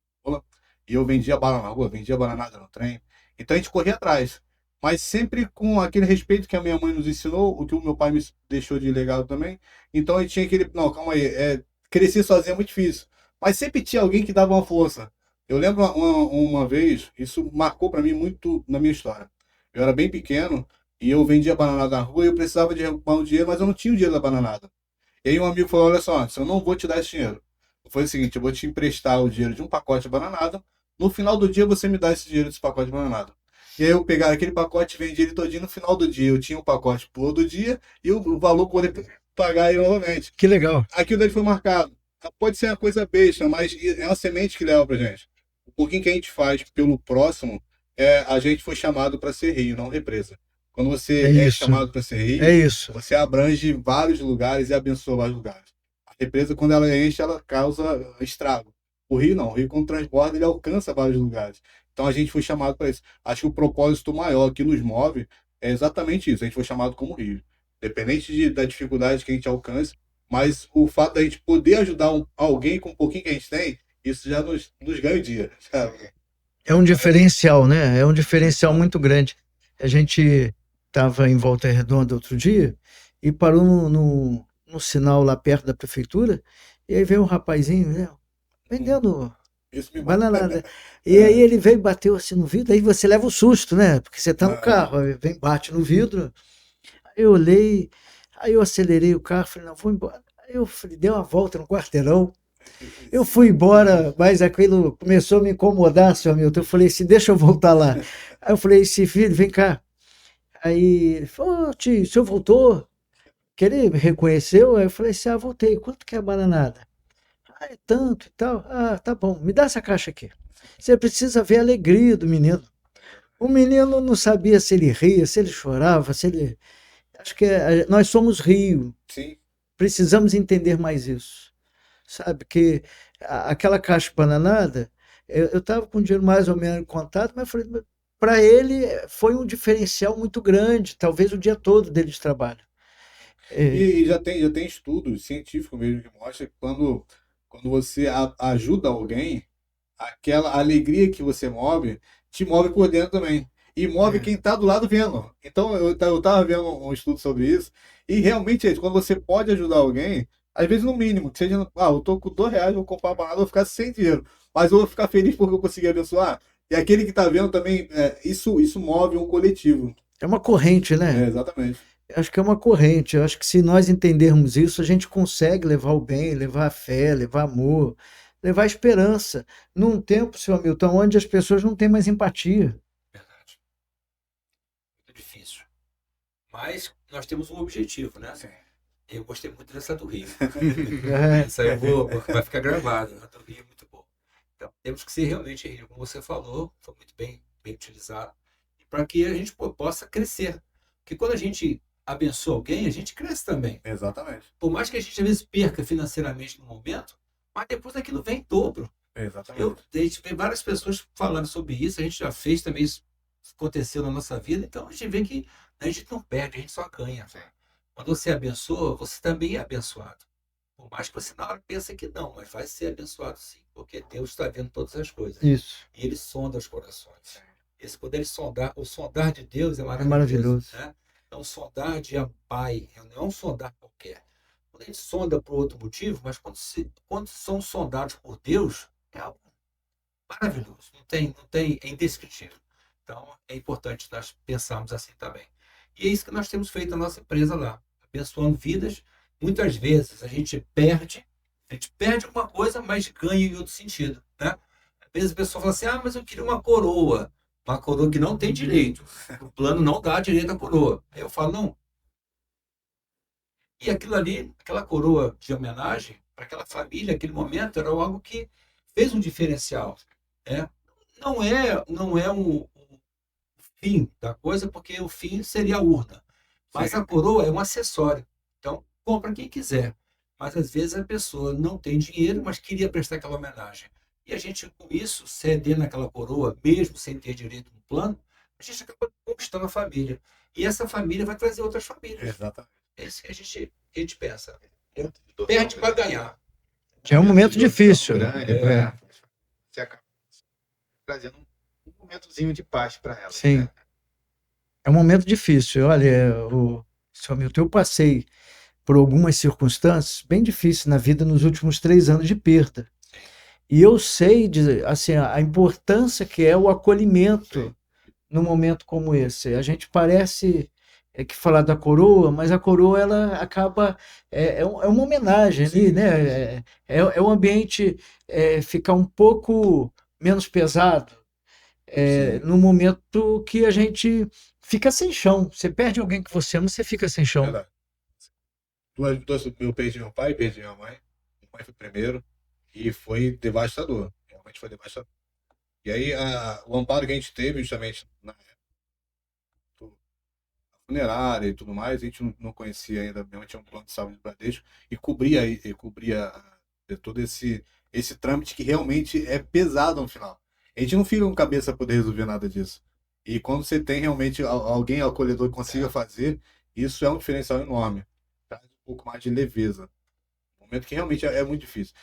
E eu vendia bala na rua, vendia bananada no trem. Então a gente corria atrás. Mas sempre com aquele respeito que a minha mãe nos ensinou, o que o meu pai me deixou de legado também. Então a gente tinha aquele, não, calma aí, crescer sozinho é muito difícil. Mas sempre tinha alguém que dava uma força. Eu lembro uma vez, isso marcou para mim muito na minha história. Eu era bem pequeno e eu vendia bananada na rua e eu precisava de arrumar um dinheiro, mas eu não tinha o dinheiro da bananada. E aí um amigo falou, olha só, eu não vou te dar esse dinheiro. Foi o seguinte, eu vou te emprestar o dinheiro de um pacote de bananada, no final do dia você me dá esse dinheiro desse pacote de bananada. E aí eu pegava aquele pacote e vendia ele todinho, no final do dia eu tinha um pacote pro outro dia e o valor poder pagar ele novamente. Que legal. Aquilo dele foi marcado. Pode ser uma coisa besta, mas é uma semente que leva pra gente. O pouquinho que a gente faz pelo próximo a gente foi chamado para ser rio, não represa. Quando você É é isso. chamado para ser rio, É isso. você abrange vários lugares e abençoa vários lugares. A represa, quando ela enche, ela causa estrago. O rio não. O rio, quando transborda, ele alcança vários lugares. Então a gente foi chamado para isso. Acho que o propósito maior que nos move é exatamente isso. A gente foi chamado como rio. Independente da dificuldade que a gente alcance, mas o fato da gente poder ajudar alguém com um pouquinho que a gente tem, isso já nos ganha o dia. É um diferencial, né? É um diferencial muito grande. A gente estava em Volta Redonda outro dia e parou no sinal lá perto da prefeitura, e aí veio um rapazinho, né, vendendo Isso me move. bananada. E aí ele veio e bateu assim no vidro, aí você leva o susto, né? Porque você tá no Ah. carro, aí vem, bate no vidro. Aí eu olhei, aí eu acelerei o carro, falei, não, vou embora. Aí eu falei, dei uma volta no quarteirão, eu fui embora, mas aquilo começou a me incomodar, seu Hamilton. Eu falei assim, deixa eu voltar lá. Aí eu falei assim, filho, vem cá. Aí ele falou, ô, tio, o senhor voltou? Que ele me reconheceu? Aí eu falei assim, ah, voltei. Quanto que é a bananada? Ah, é tanto e tal. Ah, tá bom, me dá essa caixa aqui. Você precisa ver a alegria do menino. O menino não sabia se ele ria, se ele chorava, se ele... Acho que nós somos Rio, Sim. precisamos entender mais isso. Sabe, que aquela caixa de bananada, eu estava com o dinheiro mais ou menos em contato, mas falei, para ele foi um diferencial muito grande, talvez o dia todo dele de trabalho. E já tem estudos científicos mesmo que mostram que quando você ajuda alguém, aquela alegria que você move, te move por dentro também. E move quem está do lado vendo. Então, eu tava vendo um estudo sobre isso, e realmente, quando você pode ajudar alguém, às vezes no mínimo, que seja, eu tô com R$ 2, vou comprar uma banana, vou ficar sem dinheiro. Mas eu vou ficar feliz porque eu consegui abençoar. E aquele que está vendo também, isso move um coletivo. É uma corrente, né? Exatamente. Acho que é uma corrente. Eu acho que se nós entendermos isso, a gente consegue levar o bem, levar a fé, levar amor, levar a esperança. Num tempo, seu Hamilton, onde as pessoas não têm mais empatia. Verdade. Muito difícil. Mas nós temos um objetivo, né? Sim. Eu gostei muito dessa do Rio. É, Essa aí vai ficar gravada. A do Rio é muito boa. Então, temos que ser realmente Rio, como você falou, foi muito bem utilizado, para que a gente possa crescer. Porque quando a gente abençoa alguém, a gente cresce também. Exatamente. Por mais que a gente às vezes perca financeiramente no momento, mas depois aquilo vem em dobro. Exatamente. A gente vê várias pessoas falando sobre isso, a gente já fez também, isso aconteceu na nossa vida, então a gente vê que a gente não perde, a gente só ganha. Quando você abençoa, você também é abençoado. Por mais que você na hora pense que não, mas vai ser abençoado sim, porque Deus está vendo todas as coisas. isso. E Ele sonda os corações. Esse poder de sondar, o sondar de Deus é É maravilhoso. maravilhoso. Né? É um sondar de pai, não é um sondar qualquer. Quando a gente sonda por outro motivo, mas quando são sondados por Deus, é algo maravilhoso. É indescritível. Então, é importante nós pensarmos assim também. E é isso que nós temos feito na nossa empresa lá, abençoando vidas. Muitas vezes a gente perde alguma coisa, mas ganha em outro sentido. Né? Às vezes a pessoa fala assim, mas eu queria uma coroa que não tem direito. O plano não dá direito à coroa. Aí eu falo, não. E aquilo ali, aquela coroa de homenagem para aquela família, aquele momento, era algo que fez um diferencial. Né? Não é o fim da coisa, porque o fim seria a urna. Mas Sim. a coroa é um acessório. Então, compra quem quiser. Mas às vezes a pessoa não tem dinheiro, mas queria prestar aquela homenagem. E a gente, com isso, cedendo aquela coroa, mesmo sem ter direito no plano, a gente acaba conquistando a família. E essa família vai trazer outras famílias. Exatamente. É isso que a gente pensa. Perde para ganhar. É um momento difícil. Grande, É. Você acaba trazendo um momentozinho de paz para ela. Sim. Né? É um momento difícil. Olha, seu Hamilton, eu passei por algumas circunstâncias bem difíceis na vida nos últimos 3 anos de perda. E eu sei assim, a importância que é o acolhimento num momento como esse. A gente parece que falar da coroa, mas a coroa ela acaba é uma homenagem ali, né? É um ambiente ficar um pouco menos pesado no momento que a gente fica sem chão. Você perde alguém que você ama, você fica sem chão. Verdade. Eu perdi meu pai, perdi minha mãe. Minha mãe foi primeiro e foi devastador. Realmente foi devastador. E aí o amparo que a gente teve justamente na funerária e tudo mais, a gente não conhecia ainda, minha mãe tinha um plano de saúde do Bradesco e cobria todo esse trâmite que realmente é pesado no final. A gente não fica com cabeça para poder resolver nada disso. E quando você tem realmente alguém acolhedor que consiga fazer, isso é um diferencial enorme. Traz um pouco mais de leveza. Um momento que realmente é muito difícil.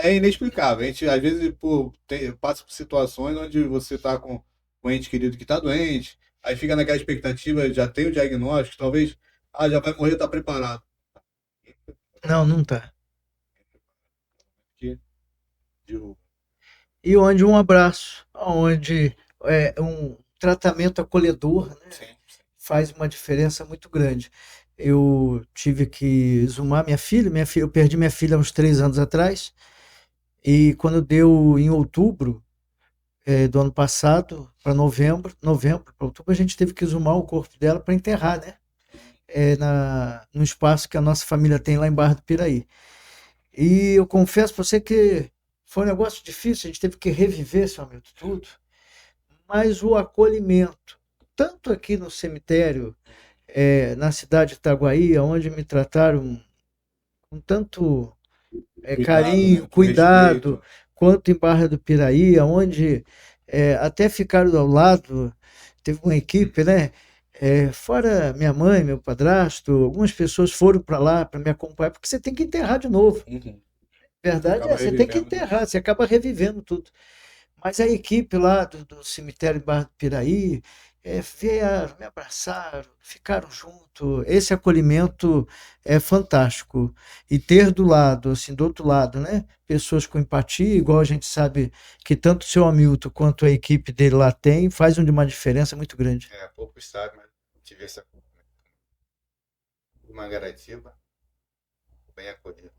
É inexplicável. A gente, às vezes, pô, passa por situações onde você está com um ente querido que está doente, aí fica naquela expectativa, já tem o diagnóstico, talvez, já vai morrer, está preparado. Não tá. Que derruba. E onde um abraço, onde um tratamento acolhedor, né, Sim. faz uma diferença muito grande. Eu tive que exumar minha filha, eu perdi minha filha há uns 3 anos atrás, e quando deu em outubro do ano passado, para novembro para outubro, a gente teve que exumar o corpo dela para enterrar, né? No espaço que a nossa família tem lá em Barra do Piraí. E eu confesso para você que foi um negócio difícil, a gente teve que reviver, seu amigo, tudo, mas o acolhimento, tanto aqui no cemitério, na cidade de Itaguaí, onde me trataram com tanto carinho, Né? cuidado, Respeito. quanto em Barra do Piraí, onde até ficaram ao lado, teve uma equipe, né? Fora minha mãe, meu padrasto, algumas pessoas foram para lá para me acompanhar, porque você tem que enterrar de novo. Verdade Acaba você tem que revivendo. enterrar, você acaba revivendo tudo. Mas a equipe lá do cemitério de Barra do Piraí vieram, me abraçaram, ficaram junto. Esse acolhimento é fantástico. E ter do lado, assim, do outro lado, né, pessoas com empatia, igual a gente sabe que tanto o seu Hamilton quanto a equipe dele lá tem, faz uma diferença muito grande. Poucos sabem, mas tive essa Mangaratiba, bem acolhido.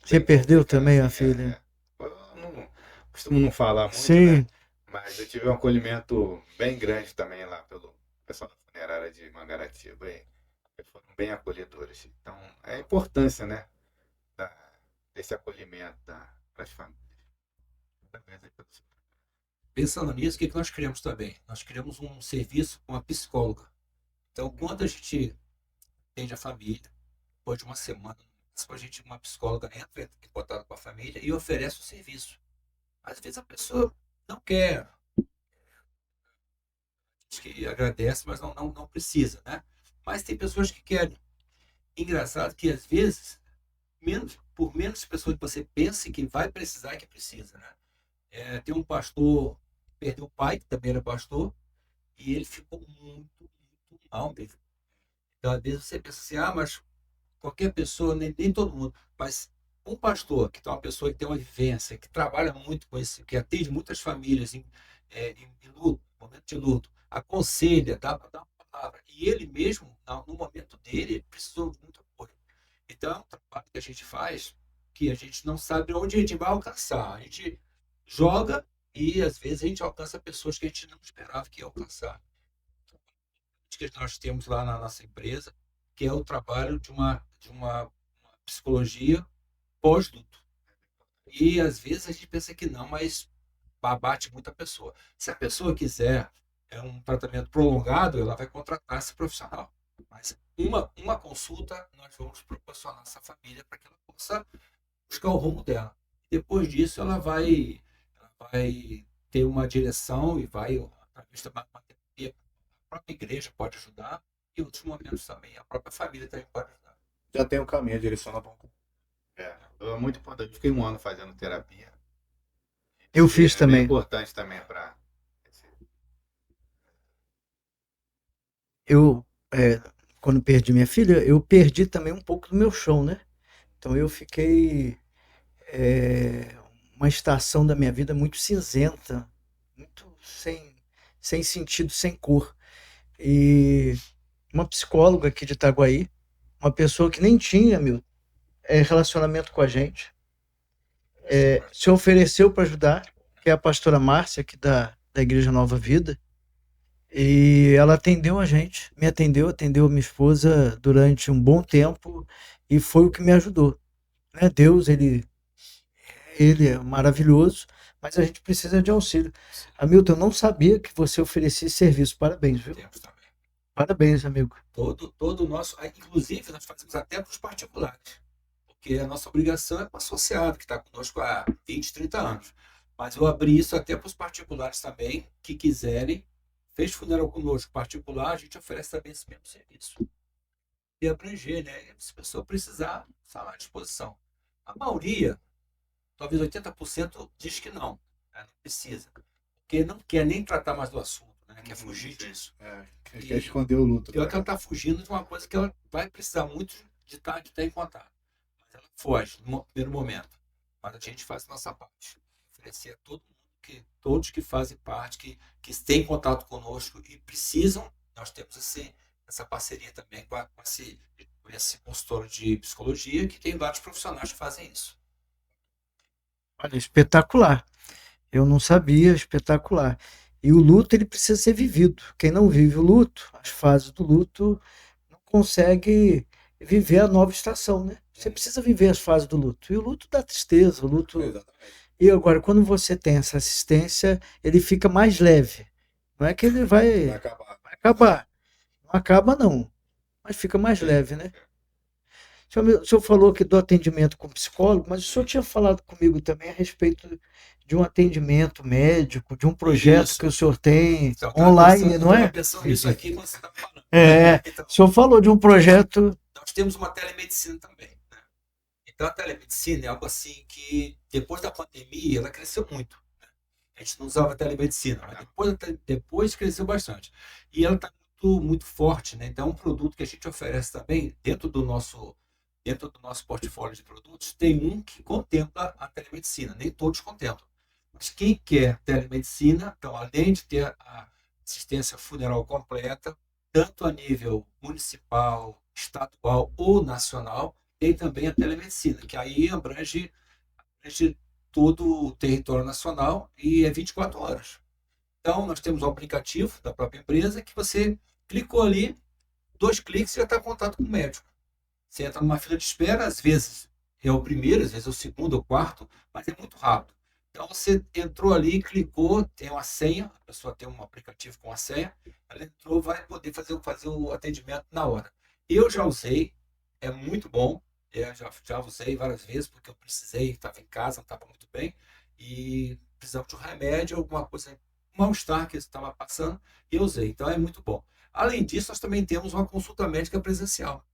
Você Bem perdeu complicado, também a assim, filha? Eu não costumo não falar muito, Sim. né? Mas eu tive um acolhimento bem grande também lá pelo pessoal da funerária de Mangaratiba. E foram bem acolhedores. Então, é a importância, né? Desse acolhimento para as famílias. Pensando nisso, o que nós criamos também? Nós criamos um serviço com uma psicóloga. Então, quando a gente atende a família, depois de uma semana, uma psicóloga entra em contato com a família e oferece o serviço. Às vezes a pessoa não quer, diz que agradece, mas não precisa, né? Mas tem pessoas que querem. Engraçado que às vezes, por menos pessoas que você pense que vai precisar, que precisa, né? Tem um pastor que perdeu o pai, que também era pastor, e ele ficou muito mal mesmo. Então, às vezes você pensa assim, mas qualquer pessoa, nem todo mundo, mas um pastor, que é uma pessoa que tem uma vivência, que trabalha muito com isso, que atende muitas famílias em luto, momento de luto, aconselha, dá uma palavra. E ele mesmo, no momento dele, ele precisou de muito apoio. Então, é um trabalho que a gente faz que a gente não sabe onde a gente vai alcançar. A gente joga e, às vezes, a gente alcança pessoas que a gente não esperava que ia alcançar. Que nós temos lá na nossa empresa, que é o trabalho de uma psicologia pós-luto. E às vezes a gente pensa que não, mas abate muita pessoa. Se a pessoa quiser um tratamento prolongado, ela vai contratar esse profissional. Mas uma consulta nós vamos proporcionar a essa família para que ela possa buscar o rumo dela. Depois disso, ela vai ter uma direção e vai, através da terapia, a própria igreja pode ajudar e em outros momentos também a própria família também pode ajudar. Já tem um caminho, a direção na ponta. É muito importante. Eu fiquei 1 ano fazendo terapia. Eu fiz também. É importante também para... Quando perdi minha filha, eu perdi também um pouco do meu chão, né? Então eu fiquei uma estação da minha vida muito cinzenta, muito sem sentido, sem cor. E uma psicóloga aqui de Itaguaí, uma pessoa que nem tinha relacionamento com a gente, se ofereceu para ajudar, que é a pastora Márcia, aqui da Igreja Nova Vida, e ela atendeu a gente, atendeu a minha esposa durante um bom tempo, e foi o que me ajudou. Né? Deus, ele é maravilhoso, mas a gente precisa de auxílio. Hamilton, eu não sabia que você oferecia esse serviço. Parabéns, viu? Temos também. Parabéns, amigo. Todo o nosso. Inclusive, nós fazemos até para os particulares. Porque a nossa obrigação é para o associado, que está conosco há 20, 30 anos. Mas eu abri isso até para os particulares também, que quiserem. Fez funeral conosco particular, a gente oferece também esse mesmo serviço. E abranger, né? Se a pessoa precisar, está à disposição. A maioria, talvez 80%, diz que não, né? Não precisa. Porque não quer nem tratar mais do assunto, né? Quer fugir disso. Quer esconder o luto. Pior que ela está fugindo de uma coisa que ela vai precisar muito de estar em contato. Mas ela foge no primeiro momento. Mas a gente faz a nossa parte. Oferecer a todo mundo, todos que fazem parte, que têm contato conosco e precisam, nós temos essa parceria também com esse consultório de psicologia, que tem vários profissionais que fazem isso. Olha, espetacular. Eu não sabia, espetacular. E o luto, ele precisa ser vivido. Quem não vive o luto, as fases do luto, não consegue viver a nova estação, né? Você precisa viver as fases do luto. E o luto dá tristeza, o luto... Exatamente. E agora, quando você tem essa assistência, ele fica mais leve. Não é que ele vai acabar. Não acaba, não. Mas fica mais leve, né? O senhor falou aqui do atendimento com psicólogo, mas o senhor tinha falado comigo também a respeito de um atendimento médico, de um projeto Isso. que o senhor tem Então, online, não é? Eu pensando nisso aqui quando você está falando. Então, O senhor falou de um projeto... nós temos uma telemedicina também, né? Então, a telemedicina é algo assim que, depois da pandemia, ela cresceu muito, né? A gente não usava telemedicina, mas depois cresceu bastante. E ela está muito forte, né? Então, um produto que a gente oferece também, dentro do nosso portfólio de produtos, tem um que contempla a telemedicina. Nem todos contemplam. Mas quem quer telemedicina, então, além de ter a assistência funeral completa, tanto a nível municipal, estadual ou nacional, tem também a telemedicina, que aí abrange todo o território nacional e é 24 horas. Então, nós temos o aplicativo da própria empresa que você clicou ali, 2 cliques e já está em contato com o médico. Você entra numa fila de espera, às vezes é o primeiro, às vezes é o segundo ou quarto, mas é muito rápido. Então, você entrou ali, clicou, tem uma senha, a pessoa tem um aplicativo com a senha, ela entrou, vai poder fazer o atendimento na hora. Eu já usei, é muito bom, eu já usei várias vezes, porque eu precisei, estava em casa, não estava muito bem, e precisava de um remédio, alguma coisa, um mal-estar que estava passando, e eu usei. Então, é muito bom. Além disso, nós também temos uma consulta médica presencial.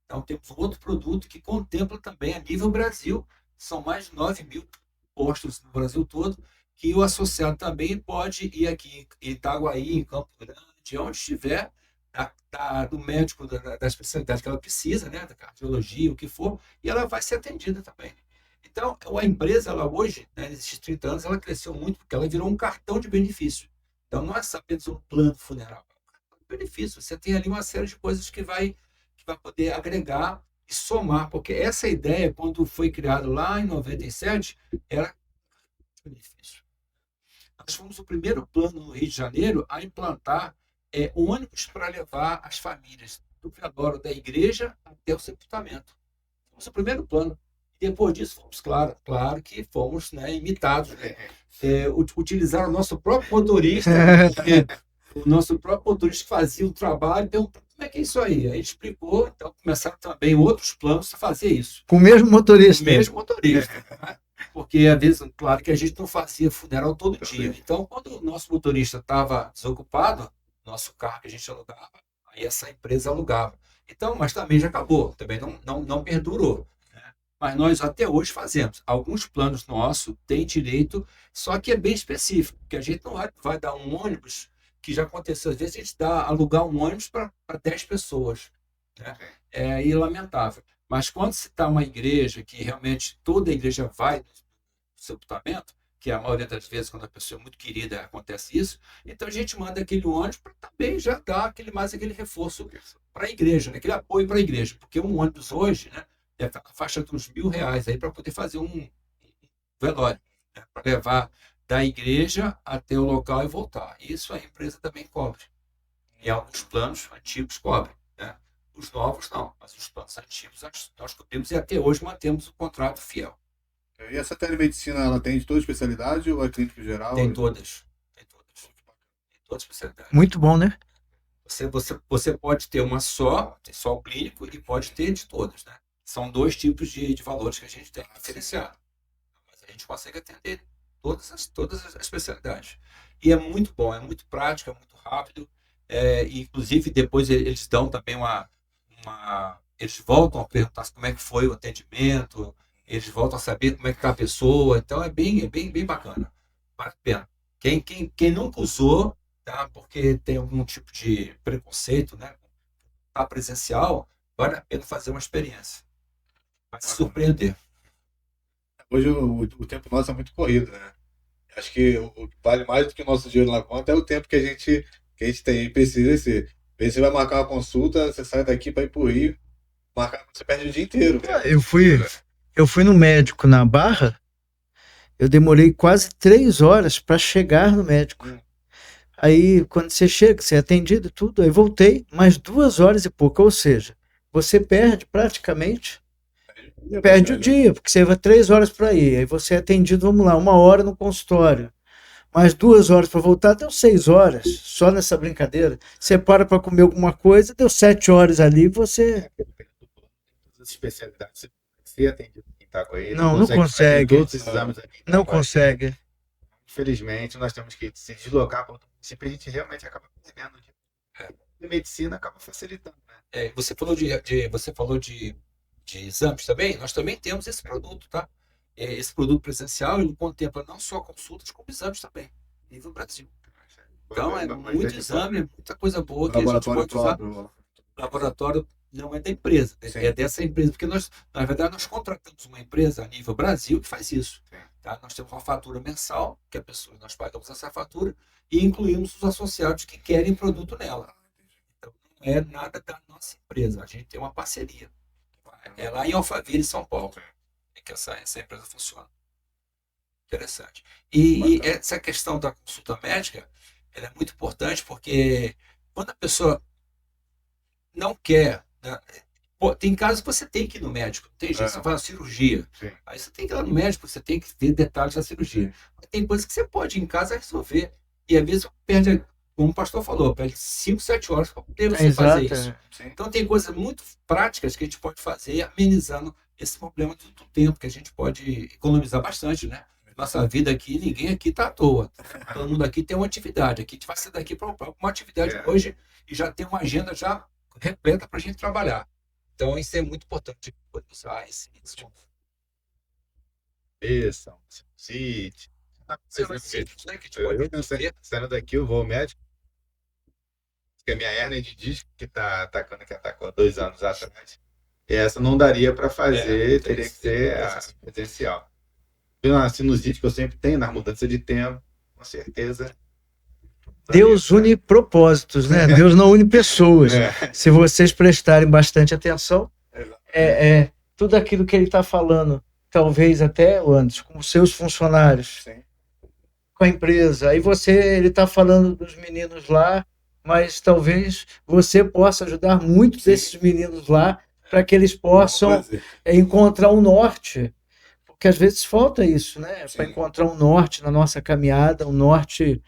Então, temos um outro produto que contempla também, a nível Brasil, são mais de 9.000 postos no Brasil todo, que o associado também pode ir aqui em Itaguaí, em Campo Grande, onde estiver, do médico, da especialidade que ela precisa, né, da cardiologia, o que for, e ela vai ser atendida também. Então, a empresa, ela hoje, né, nesses 30 anos, ela cresceu muito, porque ela virou um cartão de benefício. Então, não é apenas um plano funeral, é um cartão de benefício. Você tem ali uma série de coisas que vai poder agregar e somar, porque essa ideia, quando foi criado lá em 97, era benefício. Nós fomos o primeiro plano no Rio de Janeiro a implantar ônibus para levar as famílias do velório da igreja até o sepultamento. Fomos o primeiro plano. E depois disso, fomos, claro que fomos, né, imitados. Né? Utilizaram o nosso próprio motorista, o nosso próprio motorista fazia o trabalho, então como é que é isso aí? Aí explicou, então começaram também outros planos a fazer isso. Com o mesmo motorista. Com o mesmo motorista. Né? Porque, às vezes, claro que a gente não fazia funeral todo dia. Então, quando o nosso motorista estava desocupado, nosso carro que a gente alugava, aí essa empresa alugava. Então, mas também já acabou, também não perdurou. Né? Mas nós até hoje fazemos. Alguns planos nossos têm direito, só que é bem específico, porque a gente não vai dar um ônibus, que já aconteceu, às vezes a gente alugar um ônibus para 10 pessoas. Né? É lamentável. Mas quando se está uma igreja, que realmente toda a igreja vai no sepultamento, que a maioria das vezes, quando a pessoa é muito querida, acontece isso, então a gente manda aquele ônibus para também já dar aquele reforço para a igreja, né? Aquele apoio para a igreja. Porque um ônibus hoje, né, deve estar na faixa de uns R$1.000 aí para poder fazer um velório, né, para levar da igreja até o local e voltar. Isso a empresa também cobre. E alguns planos antigos cobrem. Né? Os novos não, mas os planos antigos nós cobrimos e até hoje mantemos o contrato fiel. E essa telemedicina, ela tem de toda especialidade ou é clínico geral? Tem todas. Tem todas. Tem todas as especialidades. Muito bom, né? Você pode ter uma só, tem só o clínico, e pode ter de todas, né? São dois tipos de valores que a gente tem que diferenciar. Mas a gente consegue atender todas as especialidades. E é muito bom, é muito prático, é muito rápido. E, inclusive, depois eles dão também eles voltam a perguntar como é que foi o atendimento, eles voltam a saber como é que está a pessoa. Então, bem bacana. Vale a pena. Quem nunca usou, tá? Porque tem algum tipo de preconceito, né? Tá presencial, vale a pena fazer uma experiência. Vai se surpreender. Hoje o tempo nosso é muito corrido, né? Acho que o que vale mais do que o nosso dinheiro na conta é o tempo que a gente tem e precisa ser. Aí você vai marcar uma consulta, você sai daqui para ir pro Rio, você perde o dia inteiro. Eu fui no médico na Barra, eu demorei quase 3 horas para chegar no médico. Aí, quando você chega, você é atendido, tudo, aí voltei, mais 2 horas e pouco, ou seja, você perde praticamente, perde o dia, porque você vai 3 horas para ir, aí você é atendido, vamos lá, 1 hora no consultório, mais 2 horas para voltar, deu 6 horas, só nessa brincadeira. Você para comer alguma coisa, deu 7 horas ali, você... As especialidades, você ser atendido em Itaguaí, Não consegue. Todos os exames aqui em Não Itaguaí. consegue. Infelizmente, nós temos que se deslocar para outro município, a gente realmente acaba perdendo. A medicina acaba facilitando, né? Você falou de exames também. Nós também temos esse produto, tá? Esse produto presencial, ele contempla não só consultas, como exames também, nível Brasil. Então, é muito exame, é muita coisa boa que a gente pode usar. O laboratório não é da empresa, é dessa empresa, porque na verdade, nós contratamos uma empresa a nível Brasil que faz isso. Tá? Nós temos uma fatura mensal, que nós pagamos essa fatura e incluímos os associados que querem produto nela. Então, não é nada da nossa empresa, a gente tem uma parceria. É lá em Alphaville, São Paulo, que essa empresa funciona. Interessante. E essa questão da consulta médica, ela é muito importante porque quando a pessoa não quer, né? Tem casos que você tem que ir no médico, tem jeito, você faz uma cirurgia. Sim. Aí você tem que ir lá no médico, você tem que ver detalhes da cirurgia. Mas tem coisas que você pode ir em casa resolver. E às vezes perde, como o pastor falou, perde 5, 7 horas para poder você fazer isso. Então tem coisas muito práticas que a gente pode fazer amenizando esse problema do tempo, que a gente pode economizar bastante, né? Nossa vida aqui, ninguém aqui está à toa. Todo mundo aqui tem uma atividade. Aqui a gente vai sair daqui para uma atividade hoje e já tem uma agenda já repleta para a gente trabalhar. Então isso é muito importante usar esse São City. Saindo daqui, eu vou ao médico. Que a minha hérnia de disco que atacou há 2 anos atrás. E essa não daria para fazer, teria que ser a presencial. Uma sinusite que eu sempre tenho na mudança de tempo, com certeza. Deus une propósitos, né? Deus não une pessoas. Se vocês prestarem bastante atenção, tudo aquilo que ele está falando, talvez até, Anderson, com os seus funcionários, com a empresa. Aí ele está falando dos meninos lá, mas talvez você possa ajudar muitos desses meninos lá para que eles possam encontrar um norte. Porque às vezes falta isso, né? Para encontrar um norte na nossa caminhada, um norte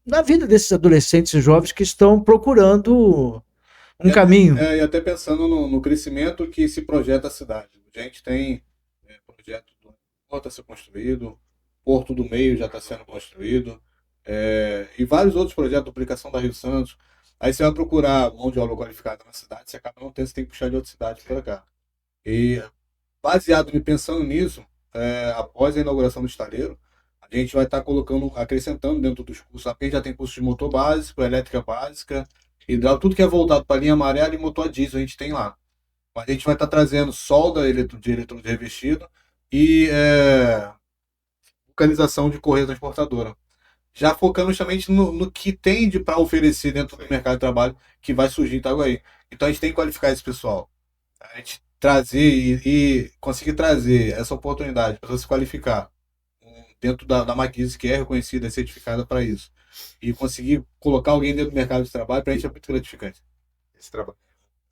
na vida desses adolescentes e jovens que estão procurando um caminho. E até pensando no crescimento que se projeta a cidade. A gente tem projeto do Porto a ser construído, Porto do Meio já está sendo construído, e vários outros projetos, duplicação da Rio Santos. Aí você vai procurar mão de obra qualificada na cidade, você acaba não tendo, você tem que puxar de outra cidade para cá. E baseado em pensando nisso, após a inauguração do estaleiro, a gente vai estar acrescentando dentro dos cursos. A gente já tem curso de motor básico, elétrica básica, hidráulica, tudo que é voltado para a linha amarela e motor a diesel a gente tem lá. Mas a gente vai estar trazendo solda de eletrodo revestido e localização de correia transportadora. Já focando justamente no que tem para oferecer dentro do mercado de trabalho que vai surgir em Itaguaí. Então a gente tem que qualificar esse pessoal. A gente trazer e conseguir trazer essa oportunidade para se qualificar dentro da maquise que é reconhecida e certificada para isso. E conseguir colocar alguém dentro do mercado de trabalho, para a gente é muito gratificante. Esse trabalho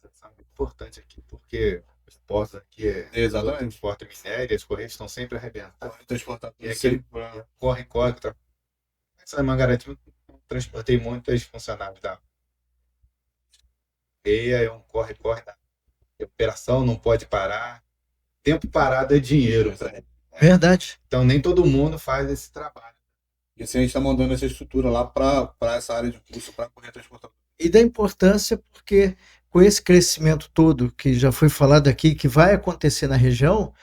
é muito importante aqui, porque Os portos aqui Exatamente. transportam minério, as correntes estão sempre arrebentadas. Transportar E aquele corre, essa é uma garantia. Eu transportei muitos funcionários da EIA, é um corre da operação, não pode parar. Tempo parado é dinheiro. Verdade. Então nem todo mundo faz esse trabalho. E assim a gente está mandando essa estrutura lá para essa área de curso, para correr transportador. E da importância, porque com esse crescimento todo que já foi falado aqui, que vai acontecer na região,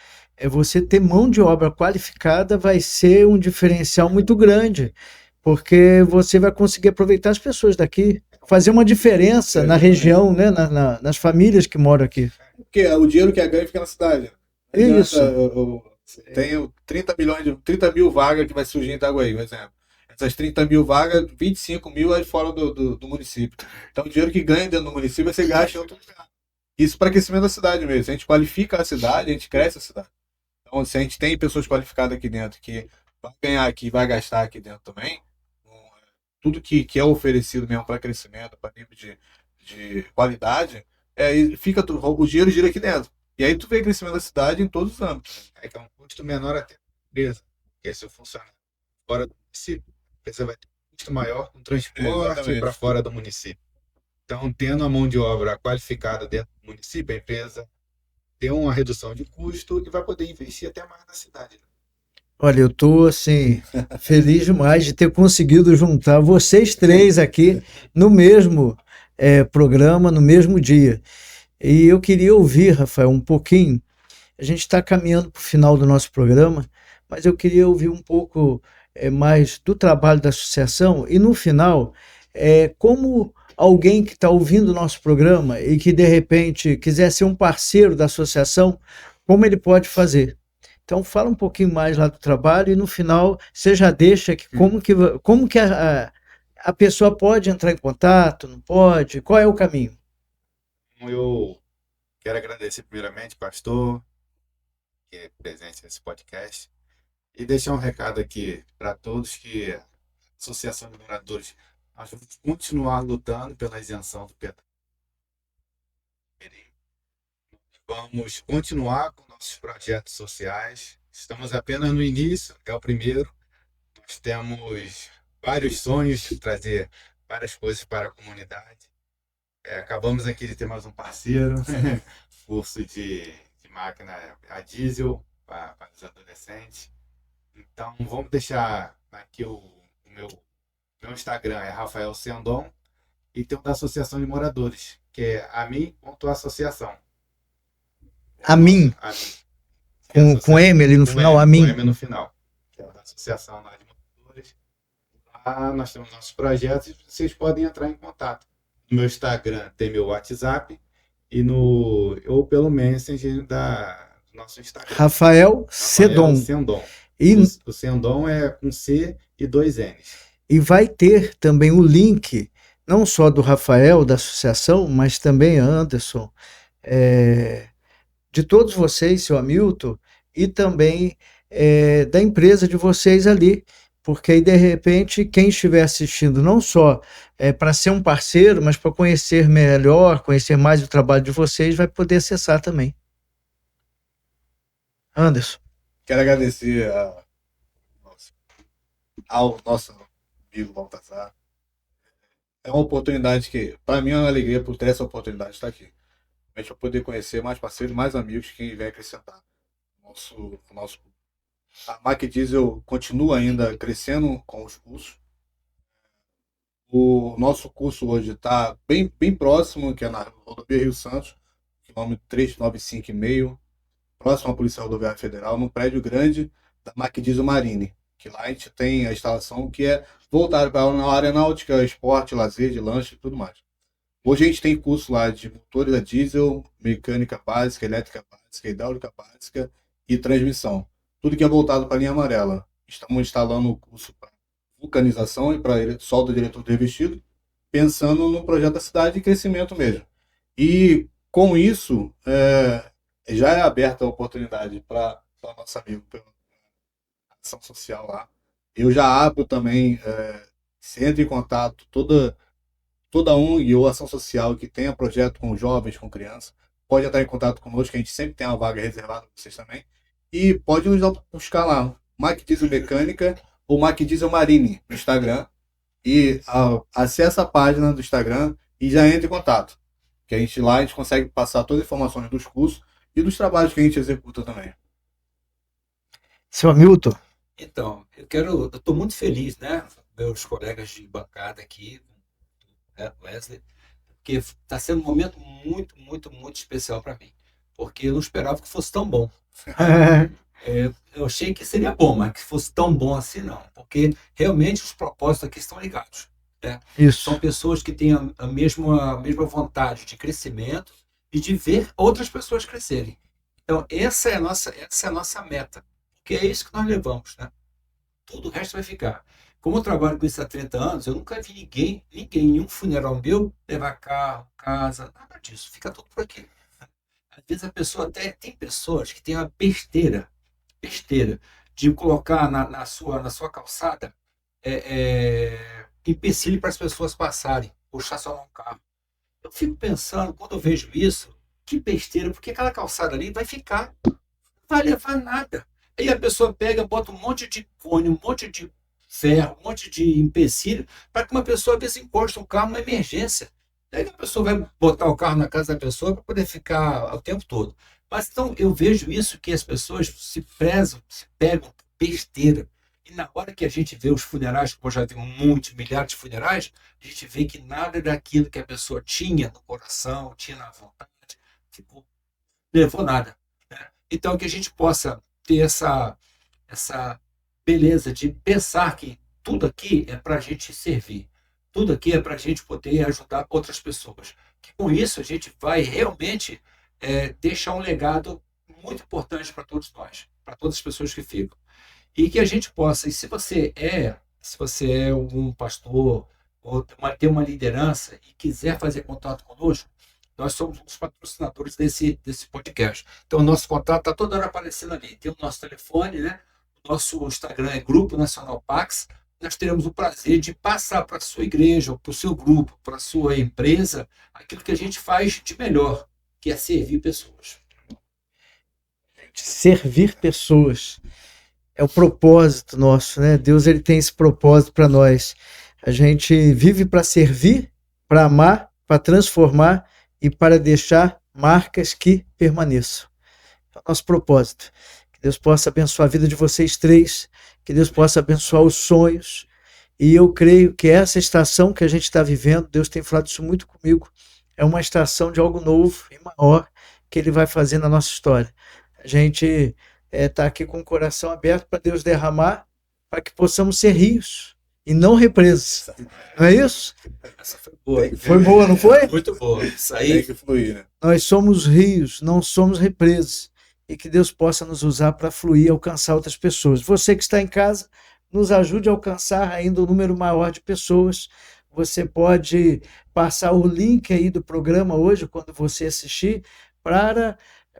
você ter mão de obra qualificada vai ser um diferencial muito grande, porque você vai conseguir aproveitar as pessoas daqui, fazer uma diferença na região, né, nas famílias que moram aqui. Porque o dinheiro que é ganho fica na cidade. Isso. Eu tenho 30 mil vagas que vai surgir em Itaguaí, por exemplo. Essas 30 mil vagas, 25 mil é fora do município. Então o dinheiro que ganha dentro do município você gasta em outro lugar. Isso para aquecimento da cidade mesmo. Se a gente qualifica a cidade, a gente cresce a cidade. Então se a gente tem pessoas qualificadas aqui dentro que vai ganhar aqui, vai gastar aqui dentro também, tudo que é oferecido mesmo para crescimento, para nível de qualidade, fica o dinheiro gira aqui dentro. E aí tu vê crescimento da cidade em todos os âmbitos. É que é um custo menor até a empresa. Porque se eu funcionar fora do município, a empresa vai ter um custo maior com transporte para fora do município. Então, tendo a mão de obra qualificada dentro do município, a empresa tem uma redução de custo e vai poder investir até mais na cidade. Olha, eu estou assim, feliz demais de ter conseguido juntar vocês três aqui no mesmo programa, no mesmo dia. E eu queria ouvir, Rafael, um pouquinho. A gente está caminhando para o final do nosso programa, mas eu queria ouvir um pouco mais do trabalho da associação e, no final, como alguém que está ouvindo o nosso programa e que, de repente, quiser ser um parceiro da associação, como ele pode fazer. Então, fala um pouquinho mais lá do trabalho e, no final, você já deixa aqui como que a pessoa pode entrar em contato, não pode, qual é o caminho? Eu quero agradecer primeiramente, pastor, que é presente nesse podcast, e deixar um recado aqui para todos que a Associação de Moradores, nós vamos continuar lutando pela isenção do pedágio. Vamos continuar com nossos projetos sociais. Estamos apenas no início, é o primeiro. Nós temos vários sonhos de trazer várias coisas para a comunidade. Acabamos aqui de ter mais um parceiro, curso de máquina a diesel para os adolescentes. Então, vamos deixar aqui o meu Instagram, é Rafael Sendon, e tem o da Associação de Moradores, que é amin.associação. Amin. Com M ali no final, Amin. Com M no final. Que é da Associação lá de Moradores. Lá nós temos nossos projetos e vocês podem entrar em contato. No meu Instagram tem meu WhatsApp ou pelo Messenger do nosso Instagram. Rafael Sendon. E o Sendon é com C e 2 N's. E vai ter também o link, não só do Rafael, da associação, mas também Anderson, de todos vocês, seu Hamilton, e também da empresa de vocês ali. Porque aí, de repente, quem estiver assistindo, não só para ser um parceiro, mas para conhecer melhor, conhecer mais o trabalho de vocês, vai poder acessar também. Anderson. Quero agradecer ao nosso amigo Baltazar. É uma oportunidade que, para mim, é uma alegria por ter essa oportunidade de estar aqui. A gente vai poder conhecer mais parceiros, mais amigos que vem acrescentar o nosso. A Mac Diesel continua ainda crescendo com os cursos. O nosso curso hoje está bem próximo, que é na rodovia Rio Santos, quilômetro 395,5, próximo à Polícia Rodoviária Federal, num prédio grande da Mac Diesel Marine, que lá a gente tem a instalação que é voltada para a área náutica, esporte, lazer, de lanche e tudo mais. Hoje a gente tem curso lá de motores a diesel, mecânica básica, elétrica básica, hidráulica básica e transmissão. Tudo que é voltado para a linha amarela. Estamos instalando o curso para vulcanização e para solda diretor de revestido, pensando no projeto da cidade e crescimento mesmo. E com isso, já é aberta a oportunidade para o nosso amigo pela ação social lá. Eu já abro também, se entra em contato, toda ONG ou ação social que tenha projeto com jovens, com crianças, pode entrar em contato conosco, que a gente sempre tem uma vaga reservada para vocês também. E pode nos buscar lá, Mac Diesel Mecânica ou Mac Diesel Marine no Instagram. E acessa a página do Instagram e já entra em contato. Que lá a gente consegue passar todas as informações dos cursos e dos trabalhos que a gente executa também. Seu Hamilton. Então, eu estou muito feliz, né? Meus colegas de bancada aqui, né, Wesley, porque está sendo um momento muito, muito, muito especial para mim. Porque eu não esperava que fosse tão bom. Eu achei que seria bom, mas que fosse tão bom assim, não. Porque realmente os propósitos aqui estão ligados. Né? Isso. São pessoas que têm a mesma vontade de crescimento e de ver outras pessoas crescerem. Então, essa é a nossa meta. Porque é isso que nós levamos. Né? Tudo o resto vai ficar. Como eu trabalho com isso há 30 anos, eu nunca vi ninguém, nenhum funeral meu, levar carro, casa, nada disso. Fica tudo por aqui. Às vezes a pessoa tem pessoas que têm uma besteira de colocar na sua calçada empecilho para as pessoas passarem, ou estacionar um carro. Eu fico pensando, quando eu vejo isso, que besteira, porque aquela calçada ali vai ficar, não vai levar nada. Aí a pessoa pega, bota um monte de cone, um monte de ferro, um monte de empecilho, para que uma pessoa, às vezes, encoste um carro numa emergência. Daí a pessoa vai botar o carro na casa da pessoa para poder ficar o tempo todo. Mas então eu vejo isso, que as pessoas se pegam besteira. E na hora que a gente vê os funerais, como eu já vi muitos, milhares de funerais, a gente vê que nada daquilo que a pessoa tinha no coração, tinha na vontade, levou nada. Né? Então que a gente possa ter essa beleza de pensar que tudo aqui é para a gente servir. Tudo aqui é para a gente poder ajudar outras pessoas. Que com isso a gente vai realmente deixar um legado muito importante para todos nós, para todas as pessoas que ficam. E que a gente possa, e se você é um pastor ou tem uma liderança e quiser fazer contato conosco, nós somos os patrocinadores desse podcast. Então, o nosso contato está toda hora aparecendo ali. Tem o nosso telefone, né? O nosso Instagram é Grupo Nacional Pax. Nós teremos o prazer de passar para a sua igreja, para o seu grupo, para a sua empresa, aquilo que a gente faz de melhor, que é servir pessoas. Servir pessoas é o propósito nosso, né? Deus, ele tem esse propósito para nós. A gente vive para servir, para amar, para transformar e para deixar marcas que permaneçam. É o nosso propósito. Que Deus possa abençoar a vida de vocês três, que Deus possa abençoar os sonhos. E eu creio que essa estação que a gente está vivendo, Deus tem falado isso muito comigo, é uma estação de algo novo e maior que Ele vai fazer na nossa história. A gente está aqui com o coração aberto para Deus derramar, para que possamos ser rios e não represas. Não é isso? Essa foi boa. Foi boa, não foi? Muito boa. Isso aí. Tem que fluir, né? Nós somos rios, não somos represas. E que Deus possa nos usar para fluir e alcançar outras pessoas. Você que está em casa, nos ajude a alcançar ainda um número maior de pessoas. Você pode passar o link aí do programa hoje, quando você assistir, para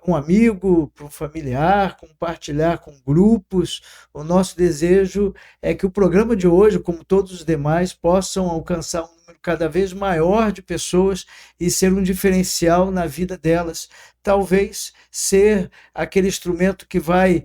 um amigo, para um familiar, compartilhar com grupos. O nosso desejo é que o programa de hoje, como todos os demais, possam alcançar um número cada vez maior de pessoas e ser um diferencial na vida delas. Talvez ser aquele instrumento que vai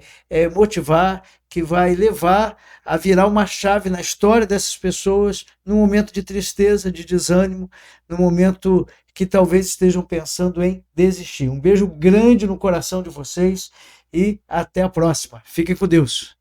motivar, que vai levar a virar uma chave na história dessas pessoas, num momento de tristeza, de desânimo, num momento que talvez estejam pensando em desistir. Um beijo grande no coração de vocês e até a próxima. Fiquem com Deus.